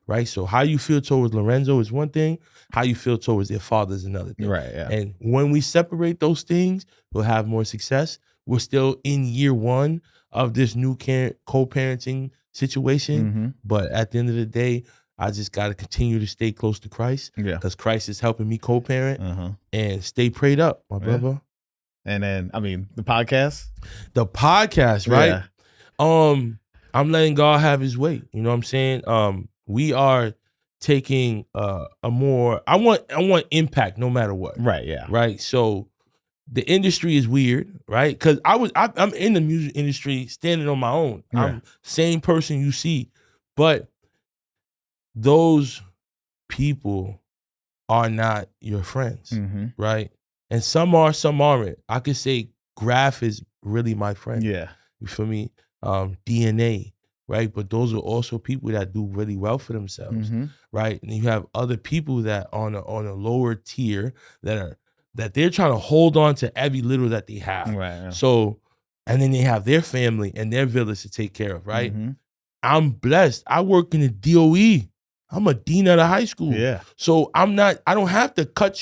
Right? So how you feel towards Lorenzo is one thing. How you feel towards their father is another thing. Right, yeah. And when we separate those things, we'll have more success. We're still in year 1 of this new co-parenting situation. But at the end of the day, I just got to continue to stay close to Christ. Yeah. Because Christ is helping me co-parent. And stay prayed up, my brother. And then, I mean, the podcast? The podcast, right? Yeah. I'm letting God have his way. You know what I'm saying? We are taking a more, I want impact no matter what. Right, yeah. Right? So the industry is weird, right? Because I'm in the music industry standing on my own. Yeah. I'm same person you see. But those people are not your friends, right? And some are, some aren't. I could say Graph is really my friend. Yeah. You feel me? DNA, right? But those are also people that do really well for themselves, right? And you have other people that on a lower tier that they're trying to hold on to every little that they have. Right. Yeah. So, and then they have their family and their village to take care of, right? I'm blessed. I work in the DOE. I'm a dean at a high school. Yeah. So I don't have to cut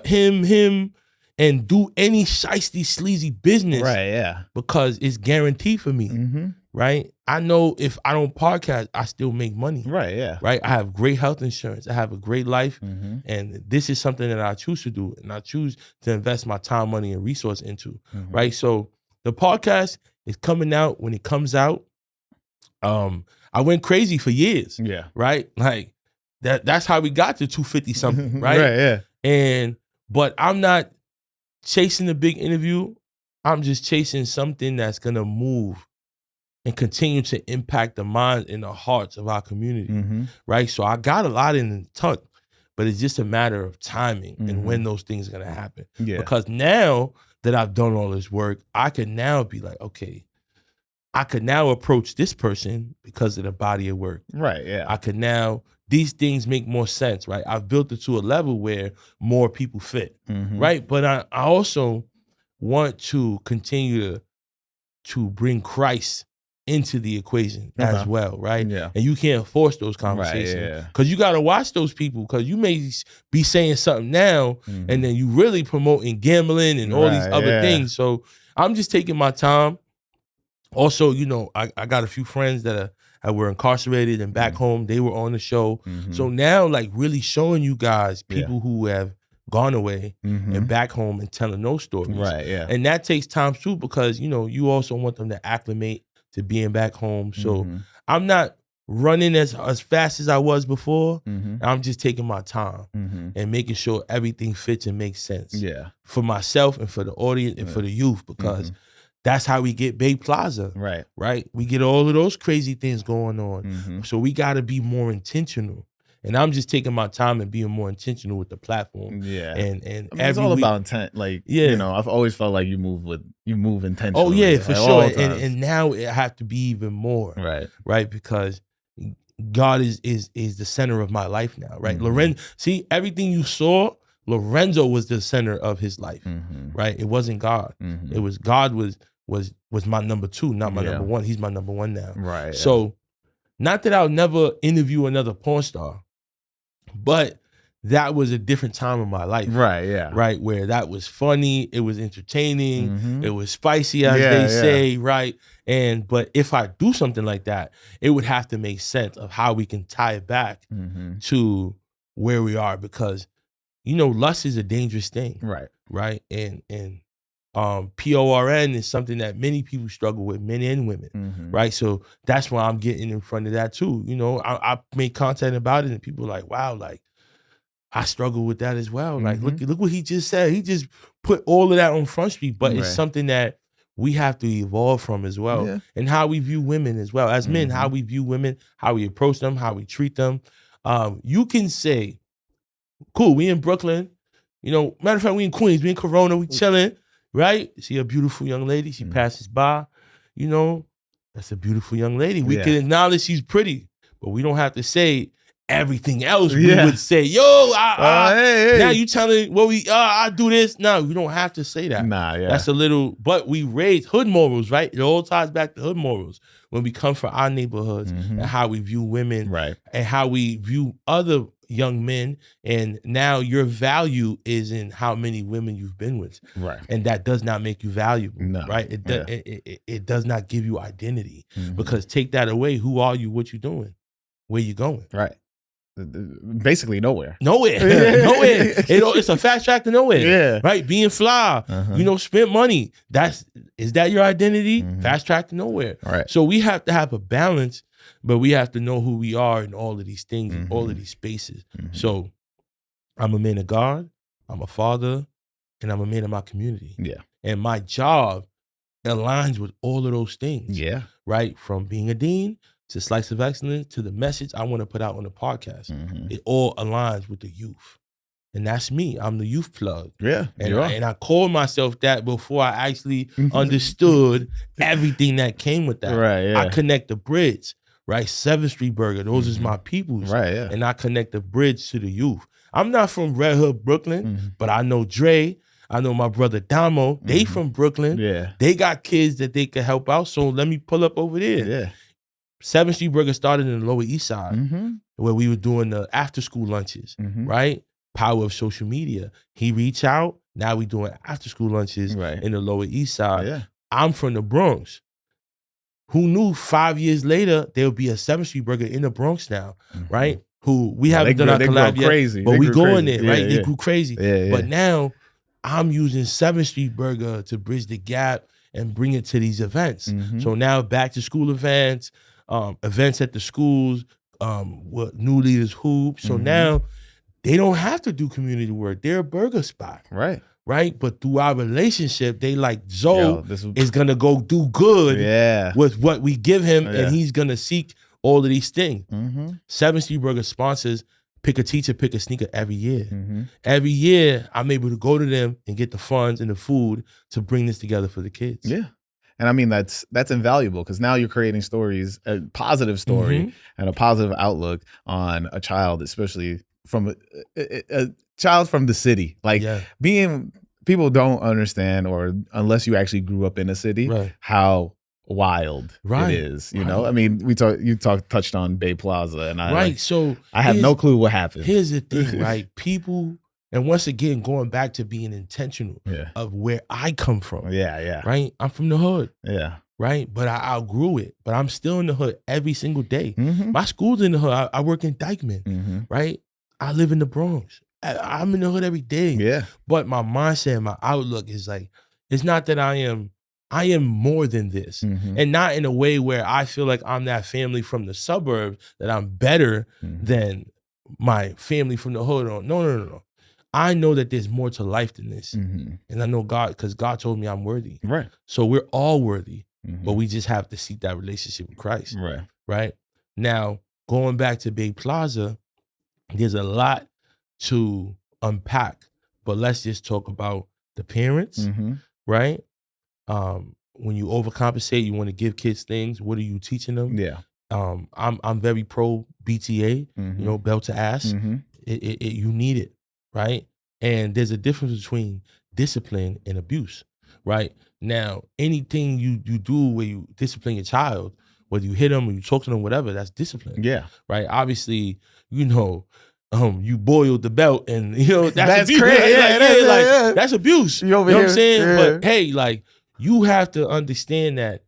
him, and do any shiesty, sleazy business. Right, yeah. Because it's guaranteed for me. Mm-hmm. Right? I know if I don't podcast, I still make money. Right, yeah. Right? I have great health insurance. I have a great life. Mm-hmm. And this is something that I choose to do. And I choose to invest my time, money, and resource into. Mm-hmm. Right? So the podcast is coming out when it comes out. I went crazy for years. Yeah. Right? Like that's how we got to 250 something. Right? Right, yeah. But I'm not chasing the big interview. I'm just chasing something that's gonna move and continue to impact the minds and the hearts of our community, right? So I got a lot in the tuck, but it's just a matter of timing and when those things are gonna happen. Yeah. Because now that I've done all this work, I can now be like, okay, I could now approach this person because of the body of work. Right, yeah. I could now, these things make more sense, right? I've built it to a level where more people fit, right? But I also want to continue to bring Christ into the equation as well, right? Yeah. And you can't force those conversations because you got to watch those people because you may be saying something now and then you really promoting gambling and all these other things. So I'm just taking my time. Also, you know, I got a few friends that were incarcerated and back home. They were on the show. So now, like, really showing you guys people who have gone away and back home and telling those stories. Right, yeah. And that takes time too because, you know, you also want them to acclimate to being back home. So I'm not running as fast as I was before. I'm just taking my time and making sure everything fits and makes sense. Yeah. For myself and for the audience and for the youth because that's how we get Bay Plaza. Right. Right? We get all of those crazy things going on. So we got to be more intentional. And I'm just taking my time and being more intentional with the platform. Yeah. And I mean, it's all about intent. Like, you know, I've always felt like you move intentionally. Oh, yeah, for like, sure. And now it have to be even more. Right. Right? Because God is the center of my life now. Right? See, everything you saw, Lorenzo was the center of his life. Right? It wasn't God. It was God was my number 2, not my number 1. He's my number 1 now. Right. So not that I'll never interview another porn star, but that was a different time in my life. Right, yeah. Right, where that was funny, it was entertaining, it was spicy, as they say, right? But if I do something like that, it would have to make sense of how we can tie it back to where we are because, you know, lust is a dangerous thing. Right. Right? And PORN is something that many people struggle with, men and women, right? So that's why I'm getting in front of that too. You know, I make content about it and people are like, wow, like I struggle with that as well. Like, look what he just said. He just put all of that on Front Street, but it's something that we have to evolve from as well. Yeah. And how we view women as well. As men, how we view women, how we approach them, how we treat them. You can say, cool, we in Brooklyn. You know, matter of fact, we in Queens, we in Corona, we chilling. Right? See a beautiful young lady. She passes by. You know, that's a beautiful young lady. We can acknowledge she's pretty, but we don't have to say everything else. We would say, yo, hey. Now you telling I do this. No, we don't have to say that. Nah, yeah. That's a little, but we raise hood morals, right? It all ties back to hood morals when we come from our neighborhoods and how we view women and how we view other young men, and now your value is in how many women you've been with, right? And that does not make you valuable, right? It does not give you identity because take that away. Who are you? What you doing? Where you going? Right. Basically nowhere. Nowhere. It's a fast track to nowhere. Yeah. Right. Being fly. You know, spend money. Is that your identity? Fast track to nowhere. Right. So we have to have a balance. But we have to know who we are in all of these things, in all of these spaces. So I'm a man of God, I'm a father, and I'm a man of my community. Yeah. And my job aligns with all of those things. Yeah. Right? From being a dean to Slice of Excellence to the message I want to put out on the podcast. It all aligns with the youth. And that's me. I'm the youth plug. Yeah. And I called myself that before I actually understood everything that came with that. Right. Yeah. I connect the bridge. Right, 7th Street Burger. Those is my peoples. Right, yeah. And I connect the bridge to the youth. I'm not from Red Hood, Brooklyn, but I know Dre. I know my brother Damo. They from Brooklyn. Yeah. They got kids that they can help out. So let me pull up over there. Yeah. 7th Street Burger started in the Lower East Side, where we were doing the after-school lunches, right? Power of social media. He reached out. Now we doing after-school lunches in the Lower East Side. Yeah. I'm from the Bronx. Who knew 5 years later there would be a 7th Street Burger in the Bronx now, right? Who we haven't done our collab yet, crazy. But we going there, right? Yeah. They grew crazy. But now I'm using 7th Street Burger to bridge the gap and bring it to these events. So now back to school events, events at the schools, what New Leaders Hoop. So now they don't have to do community work. They're a burger spot. Right? But through our relationship, they like, Zoe is going to go do good with what we give him, and he's going to seek all of these things. 7th Street Burger sponsors Pick a Teacher, Pick a Sneaker every year. Every year, I'm able to go to them and get the funds and the food to bring this together for the kids. Yeah. And I mean, that's invaluable, because now you're creating stories, a positive story and a positive outlook on a child, especially from a child from the city. Like people don't understand, or unless you actually grew up in a city, how wild it is. You know, I mean, you touched on Bay Plaza, and so I have no clue what happened. Here's the thing, right? People, and once again, going back to being intentional of where I come from. Right? I'm from the hood. Right? But I outgrew it. But I'm still in the hood every single day. My school's in the hood. I work in Dyckman. Right? I live in the Bronx. I'm in the hood every day. But my mindset, my outlook is like, it's not that I am more than this. And not in a way where I feel like I'm that family from the suburbs, that I'm better than my family from the hood. No. I know that there's more to life than this. And I know God, because God told me I'm worthy. So we're all worthy, but we just have to seek that relationship with Christ. Right? Now, going back to Bay Plaza, there's a lot to unpack, but let's just talk about the parents, right? When you overcompensate, you want to give kids things. What are you teaching them? I'm very pro BTA, you know, belt to ass. You need it, right? And there's a difference between discipline and abuse, right? Now, anything you do where you discipline your child, whether you hit them or you talk to them, whatever, that's discipline. Right? Obviously, you know, you boiled the belt, and you know that's abuse. Crazy. That's abuse. You know what I'm saying? But hey, like, you have to understand that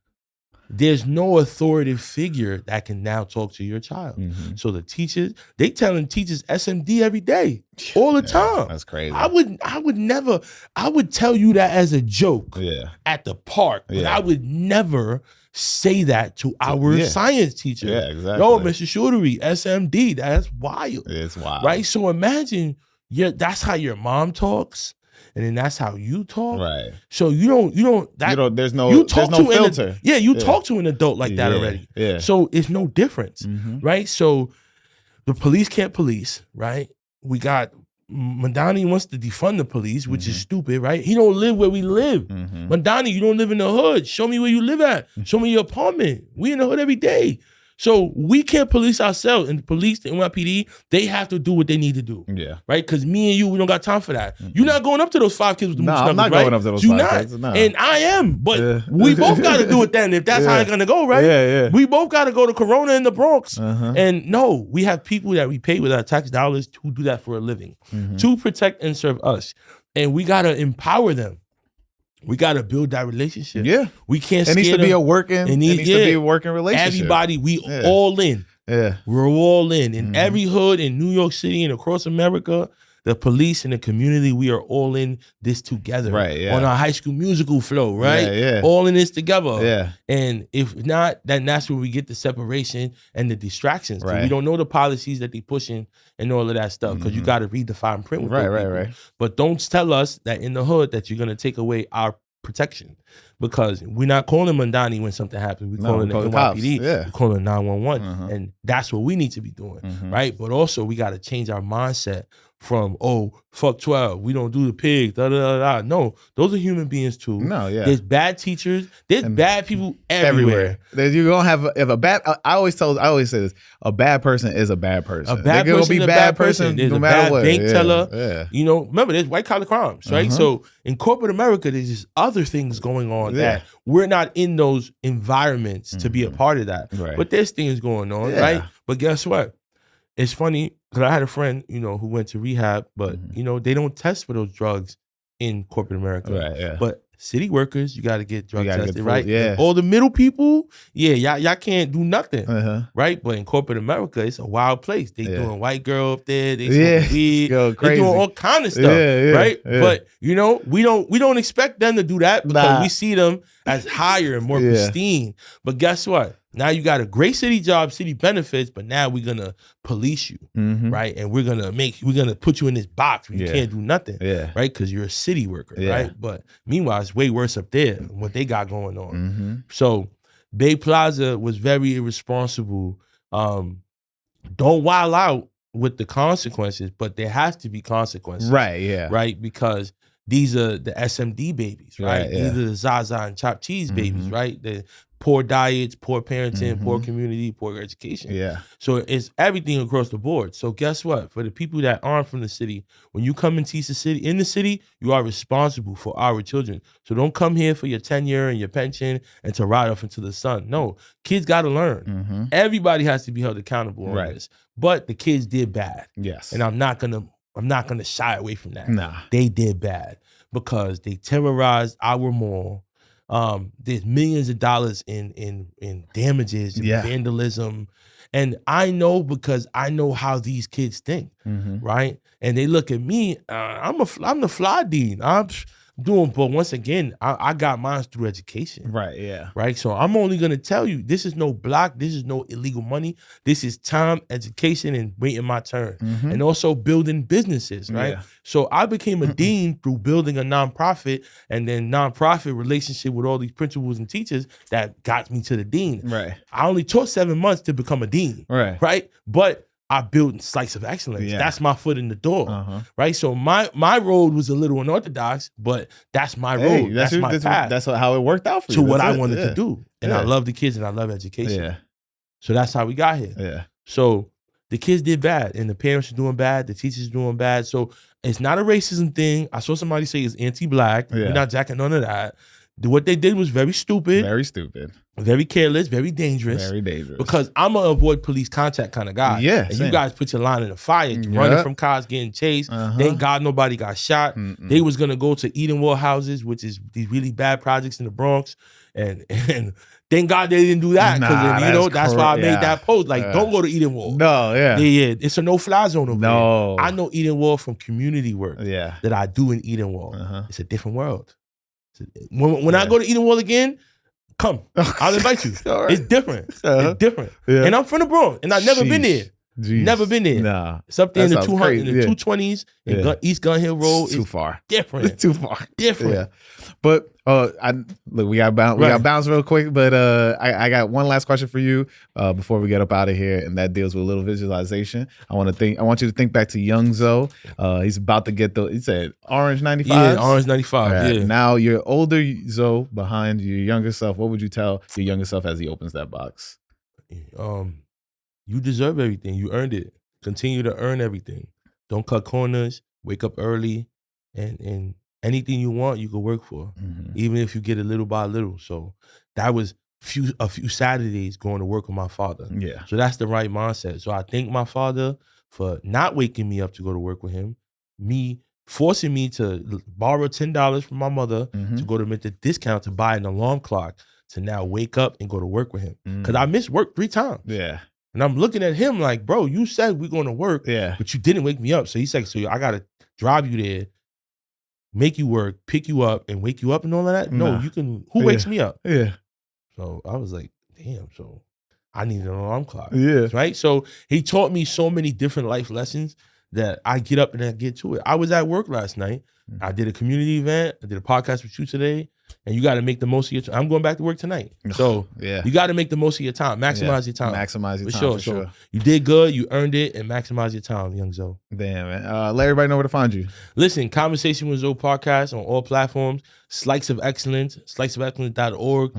there's no authoritative figure that can now talk to your child. So the teachers, they telling teachers SMD every day, all the time. That's crazy. I would tell you that as a joke at the park, but I would never say that to our science teacher. Exactly. Yo, Mr. Shootery, SMD, that's wild. It's wild. Right? So imagine that's how your mom talks. And then that's how you talk. Right. So there's no filter. You talk to an adult like that already. So it's no difference. Right? So the police can't police, right? We got Mandani wants to defund the police, which is stupid, right? He don't live where we live. Mandani, you don't live in the hood. Show me where you live at. Show me your apartment. We in the hood every day. So we can't police ourselves, and the police, the NYPD, they have to do what they need to do. Right? Because me and you, we don't got time for that. You're not going up to those 5 kids with the moose knuckles, I'm not going up to those 5 kids. No. And I am. But we both got to do it then, if that's how it's going to go, right? We both got to go to Corona in the Bronx. And no, we have people that we pay with our tax dollars who do that for a living, to protect and serve us. And we got to empower them. We got to build that relationship. We can't. It needs to be a working. It needs to be a working relationship. Everybody, we all in. We're all in every hood in New York City and across America. The police and the community, we are all in this together. On our High School Musical flow, right? All in this together. And if not, then that's where we get the separation and the distractions. We don't know the policies that they pushing and all of that stuff, because you got to read the fine print with those people. But don't tell us that in the hood that you're going to take away our protection, because we're not calling Mandani when something happens. We're calling the NYPD. We're calling 911. And that's what we need to be doing, right? But also, we got to change our mindset from, oh, fuck 12, we don't do the pig, da da da da. No, those are human beings too. No, yeah. There's bad teachers. There's bad people everywhere. You're gonna have if a bad. I always say this: a bad person is a bad person. A bad person is a bad person. There's no a matter bad what. bank teller. Yeah. You know, remember there's white collar crimes, right? So in corporate America, there's just other things going on that we're not in those environments to be a part of that. Right. But there's things going on, right? But guess what? It's funny because I had a friend, you know, who went to rehab, but you know, they don't test for those drugs in corporate America. Right. Yeah. But city workers, you got to get drug tested, right? Yeah. And all the middle people, y'all can't do nothing, right? But in corporate America, it's a wild place. They doing white girl up there, they smoking weed, they doing all kind of stuff, right? Yeah. But you know, we don't expect them to do that because we see them as higher and more pristine. But guess what? Now you got a great city job, city benefits, but now we're gonna police you, right? And we're gonna put you in this box where you can't do nothing, right? Because you're a city worker, right? But meanwhile, it's way worse up there than what they got going on. So Bay Plaza was very irresponsible. Don't wild out with the consequences, but there has to be consequences, right? Yeah, right, because these are the SMD babies, right? These are the Zaza and chopped cheese babies, right? The poor diets, poor parenting, poor community, poor education. Yeah. So it's everything across the board. So guess what? For the people that aren't from the city, when you come and teach in the city, you are responsible for our children. So don't come here for your tenure and your pension and to ride off into the sun. No, kids got to learn. Everybody has to be held accountable on this. But the kids did bad. Yes. And I'm not gonna shy away from that. Nah. They did bad because they terrorized our mall. There's millions of dollars in damages and vandalism. And I know because I know how these kids think, right? And they look at me, I'm the fly dean. I'm doing, but once again, I got mine through education. Right, yeah. Right, so I'm only gonna tell you, this is no block, this is no illegal money. This is time, education, and waiting my turn. And also building businesses, right? Yeah. So I became a dean through building a nonprofit and then nonprofit relationship with all these principals and teachers that got me to the dean. Right. I only took 7 months to become a dean. Right. Right, but I built Slice of Excellence. Yeah. That's my foot in the door, right? So my road was a little unorthodox, but that's my road. That's my path. That's how it worked out for you. To what I wanted to do. And I love the kids and I love education. Yeah. So that's how we got here. Yeah. So the kids did bad and the parents are doing bad. The teachers are doing bad. So it's not a racism thing. I saw somebody say it's anti-black. Yeah. We're not jacking none of that. What they did was very stupid. Very stupid. Very careless, very dangerous. Very dangerous. Because I'm a avoid police contact kind of guy. Yeah. And you guys put your line in the fire, running from cars, getting chased. Thank God nobody got shot. They was gonna go to Edenwald houses, which is these really bad projects in the Bronx. And thank God they didn't do that. Because that's why I made that post. Like, don't go to Edenwald. No, yeah. It's a no-fly zone over there. I know Edenwald from community work that I do in Edenwald. It's a different world. When I go to Edenwald again, come. I'll invite you. Right. It's different. It's different. Yeah. And I'm from the Bronx, and I've never been there. Jeez. Never been there. Nah. It's up there in the 200, in the 220s, in East Gun Hill Road. It's too far. Different. It's too far. Different. Yeah. But look, we got bounce real quick. But I got one last question for you before we get up out of here, and that deals with a little visualization. I want you to think back to young Zoe. He's about to get he said orange 95. Yeah, orange 95. Right. Yeah. Now your older Zoe behind your younger self. What would you tell your younger self as he opens that box? You deserve everything. You earned it. Continue to earn everything. Don't cut corners. Wake up early, and anything you want, you can work for, even if you get it little by little. So that was a few Saturdays going to work with my father. Yeah. So that's the right mindset. So I thank my father for not waking me up to go to work with him, me forcing me to borrow $10 from my mother to go to make the discount to buy an alarm clock to now wake up and go to work with him. Because I missed work 3 times. Yeah. And I'm looking at him like, bro, you said we're going to work, but you didn't wake me up. So he's like, so I got to drive you there, make you work, pick you up, and wake you up and all of that? No, you can. Who wakes me up? Yeah. So I was like, damn, so I need an alarm clock. Yeah. Right? So he taught me so many different life lessons that I get up and I get to it. I was at work last night. I did a community event. I did a podcast with you today. and you got to make the most of your time. I'm going back to work tonight. So you got to make the most of your time. Maximize your time. Maximize your time, for sure. So you did good, you earned it, and maximize your time, young Zoe. Damn, man. Let everybody know where to find you. Listen, Conversation with Zoe podcast on all platforms. Slice of Excellence, sliceofexcellence.org.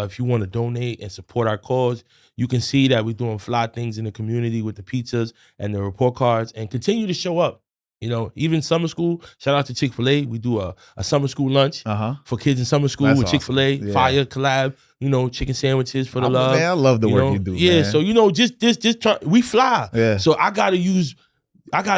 If you want to donate and support our cause, you can see that we're doing fly things in the community with the pizzas and the report cards, and continue to show up. You know, even summer school, shout out to Chick-fil-A. We do a summer school lunch for kids in summer school. That's with Chick-fil-A, awesome. Fire collab, you know, chicken sandwiches for the love. Man, I love the work you do, man. So, you know, just try, we fly. Yeah. So I got to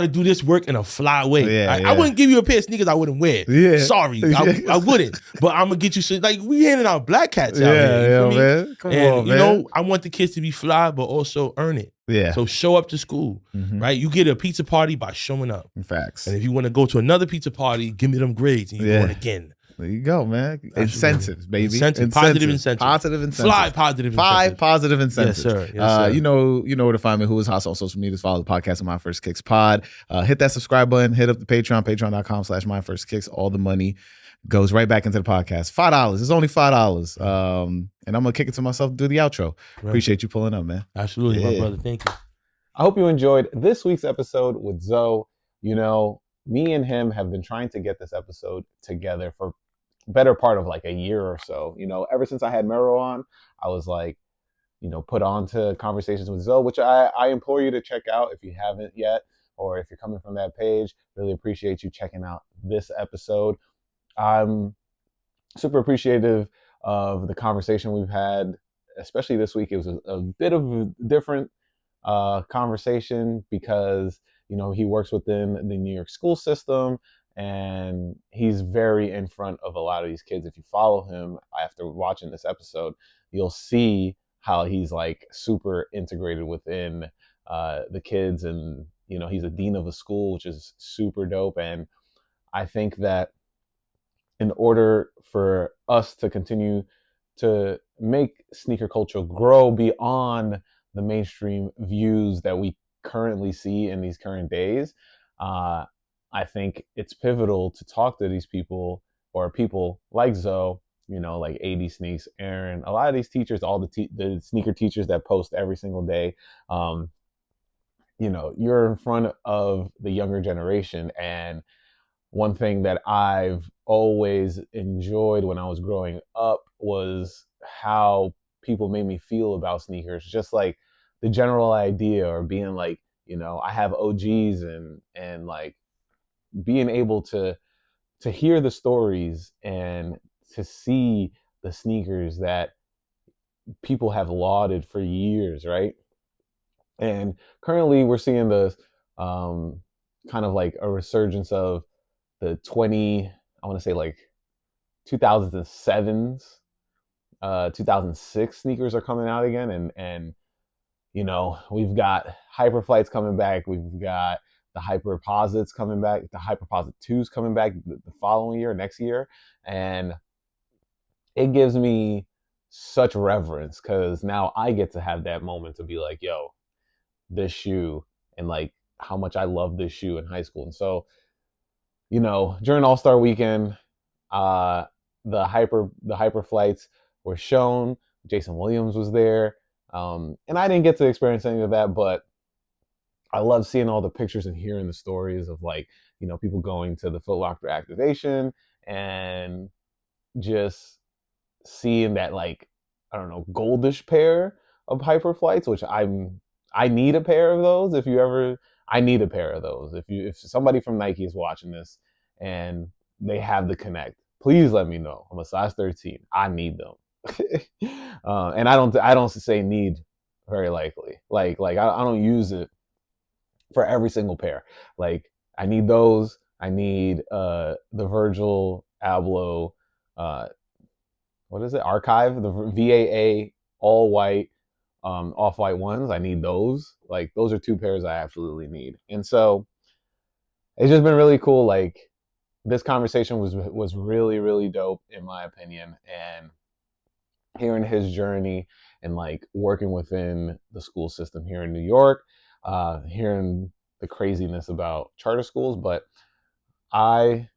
do this work in a fly way. I wouldn't give you a pair of sneakers I wouldn't wear. Yeah. Sorry, I wouldn't. But I'm gonna get you some. Like, we handing out black cats out here. You man. Come and, on, you know, I want the kids to be fly, but also earn it. Yeah. So show up to school, right? You get a pizza party by showing up. Facts. And if you want to go to another pizza party, give me them grades and you're going again. There you go, man. Incentives, baby. Incentives. Positive incentives. Positive incentives. Fly positive incentives. 5 positive incentives. Yes, sir. Yes, sir. You know where to find me. Who is Haas on social media? Follow the podcast on My First Kicks Pod. Hit that subscribe button. Hit up the Patreon, patreon.com/MyFirstKicks. All the money goes right back into the podcast. $5. It's only $5. And I'm going to kick it to myself to do the outro. Right. Appreciate you pulling up, man. Absolutely, my brother. Thank you. I hope you enjoyed this week's episode with Zoe. You know, me and him have been trying to get this episode together for better part of like a year or so. You know, ever since I had Mero on, I was like, you know, put on to Conversations with Zoe, which I implore you to check out if you haven't yet, or if you're coming from that page. Really appreciate you checking out this episode. I'm super appreciative of the conversation we've had, especially this week. It was a bit of a different conversation because, you know, he works within the New York school system and he's very in front of a lot of these kids. If you follow him after watching this episode, you'll see how he's like super integrated within the kids, and, you know, he's a dean of a school, which is super dope. And I think that in order for us to continue to make sneaker culture grow beyond the mainstream views that we currently see in these current days, I think it's pivotal to talk to these people, or people like Zoe, you know, like AD Sneaks, Aaron, a lot of these teachers, all the sneaker teachers that post every single day. You know, you're in front of the younger generation. And one thing that I've always enjoyed when I was growing up was how people made me feel about sneakers, just like the general idea, or being like, you know, I have OGs, and like being able to hear the stories and to see the sneakers that people have lauded for years, right? And currently we're seeing the kind of like a resurgence of the 2007s, 2006 sneakers are coming out again. And you know, we've got Hyperflights coming back. We've got the Hyperposits coming back, the Hyperposit 2s coming back the following year, next year. And it gives me such reverence, because now I get to have that moment to be like, yo, this shoe, and like how much I love this shoe in high school. And so, you know, during All-Star Weekend, the Hyperflights were shown. Jason Williams was there. And I didn't get to experience any of that, but I love seeing all the pictures and hearing the stories of, like, you know, people going to the Foot Locker activation and just seeing that, like, I don't know, goldish pair of Hyperflights, which I need a pair of those. I need a pair of those. If somebody from Nike is watching this and they have the Connect, please let me know. I'm a size 13. I need them. And I don't say need very likely. Like I don't use it for every single pair. Like, I need those. I need the Virgil Abloh, what is it? Archive, the VAA all white, off-white ones. I need those. Like, those are two pairs I absolutely need. And so it's just been really cool. Like, this conversation was really, really dope in my opinion. And hearing his journey and like working within the school system here in New York, hearing the craziness about charter schools. But I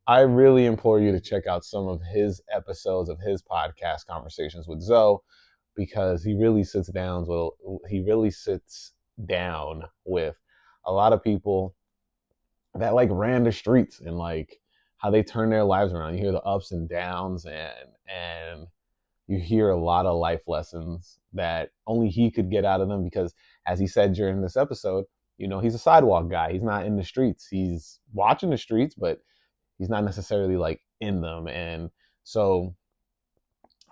I really implore you to check out some of his episodes of his podcast, Conversations with Zoe, because he really sits down with a lot of people that like ran the streets and like how they turn their lives around. You hear the ups and downs, and you hear a lot of life lessons that only he could get out of them, because as he said during this episode, you know, he's a sidewalk guy. He's not in the streets. He's watching the streets, but he's not necessarily like in them. And so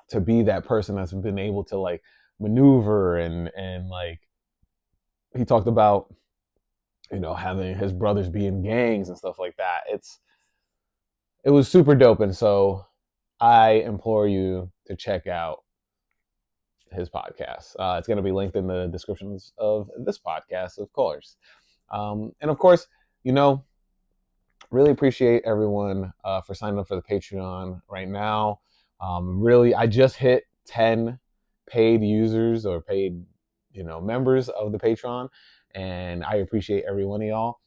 to be that person that's been able to like maneuver and like he talked about, you know, having his brothers be in gangs and stuff like that. It was super dope. And so I implore you to check out his podcast. It's going to be linked in the descriptions of this podcast, of course. And of course, you know, really appreciate everyone for signing up for the Patreon right now. Really, I just hit 10 paid users or paid, you know, members of the Patreon, and I appreciate every one of y'all.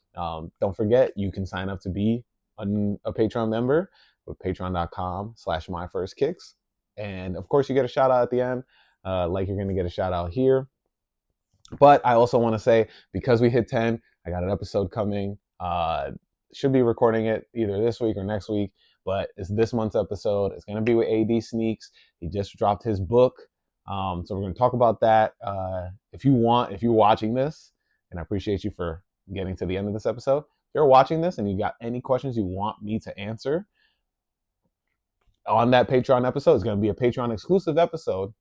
Don't forget, you can sign up to be a Patreon member with patreon.com/myfirstkicks. And of course, you get a shout out at the end, like you're going to get a shout out here. But I also want to say, because we hit 10, I got an episode coming. Should be recording it either this week or next week, but it's this month's episode. It's going to be with AD Sneaks. He just dropped his book. So we're going to talk about that. If you're watching this, and I appreciate you for getting to the end of this episode, if you're watching this and you got any questions you want me to answer on that Patreon episode, it's going to be a Patreon exclusive episode.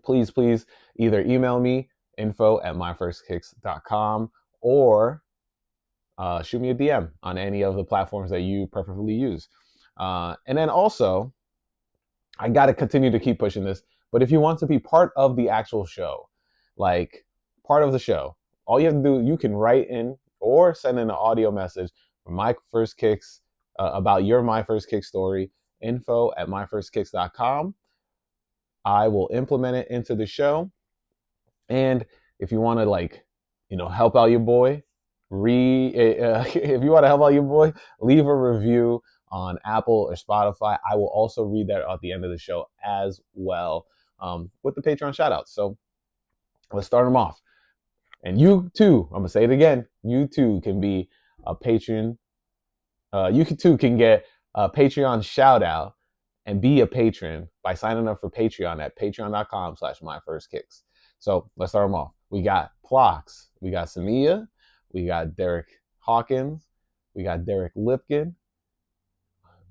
Please either email me info@myfirstkicks.com or shoot me a DM on any of the platforms that you preferably use. And then also, I got to continue to keep pushing this, but if you want to be part of the actual show, like part of the show, all you have to do, you can write in or send in an audio message from My First Kicks about your My First Kick story, info@myfirstkicks.com. I will implement it into the show. And if you want to, like, you know, help out your boy, if you want to help out your boy, leave a review on Apple or Spotify. I will also read that at the end of the show as well, with the Patreon shout outs. So let's start them off. And you too, I'm going to say it again, you too can be a patron. You too can get a Patreon shout out and be a patron by signing up for Patreon at patreon.com/myfirstkicks. So let's start them off. We got Plox, we got Samia, we got Derek Hawkins, we got Derek Lipkin,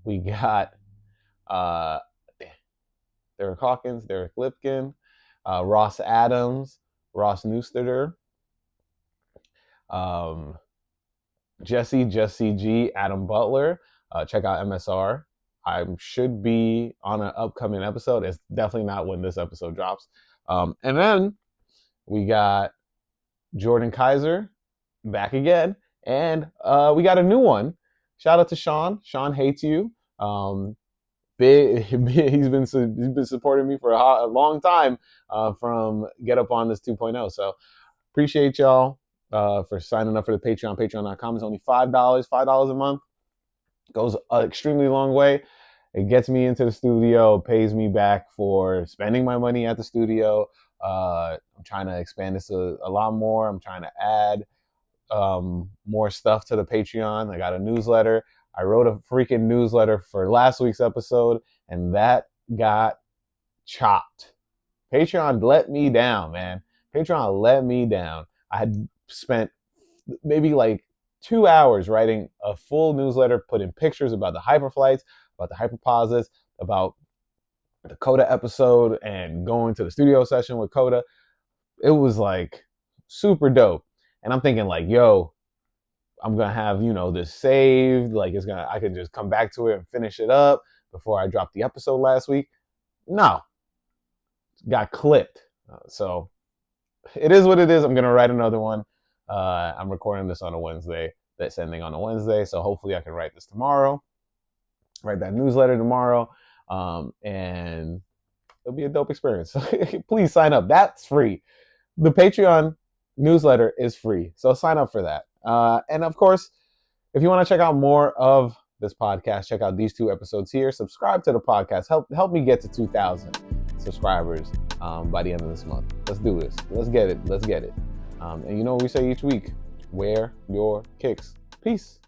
we got Derek Hawkins, Derek Lipkin, Ross Adams, Ross Neustader, Jesse G, Adam Butler. Check out MSR. I should be on an upcoming episode. It's definitely not when this episode drops. And then we got Jordan Kaiser back again. And we got a new one. Shout out to Sean. Sean hates you. He's been supporting me for a long time from Get Up On This 2.0. So appreciate y'all for signing up for the Patreon. Patreon.com is only $5 a month. Goes an extremely long way. It gets me into the studio, pays me back for spending my money at the studio. I'm trying to expand this a lot more. I'm trying to add more stuff to the Patreon. I got a newsletter. I wrote a freaking newsletter for last week's episode, and that got chopped. Patreon let me down, man. Patreon let me down. I had spent maybe like 2 hours writing a full newsletter, putting pictures about the hyperflights, about the hyperposits, about the Coda episode, and going to the studio session with Coda. It was like super dope. And I'm thinking like, yo, I'm going to have, you know, this saved. Like I could just come back to it and finish it up before I dropped the episode last week. No, got clipped. So it is what it is. I'm going to write another one. I'm recording this on a Wednesday. That's ending on a Wednesday. So hopefully I can write this tomorrow. Write that newsletter tomorrow. And it'll be a dope experience. Please sign up. That's free. The Patreon newsletter is free. So sign up for that. And of course, if you want to check out more of this podcast, check out these 2 episodes here. Subscribe to the podcast. Help me get to 2,000 subscribers by the end of this month. Let's do this. Let's get it. And you know what we say each week? Wear your kicks. Peace.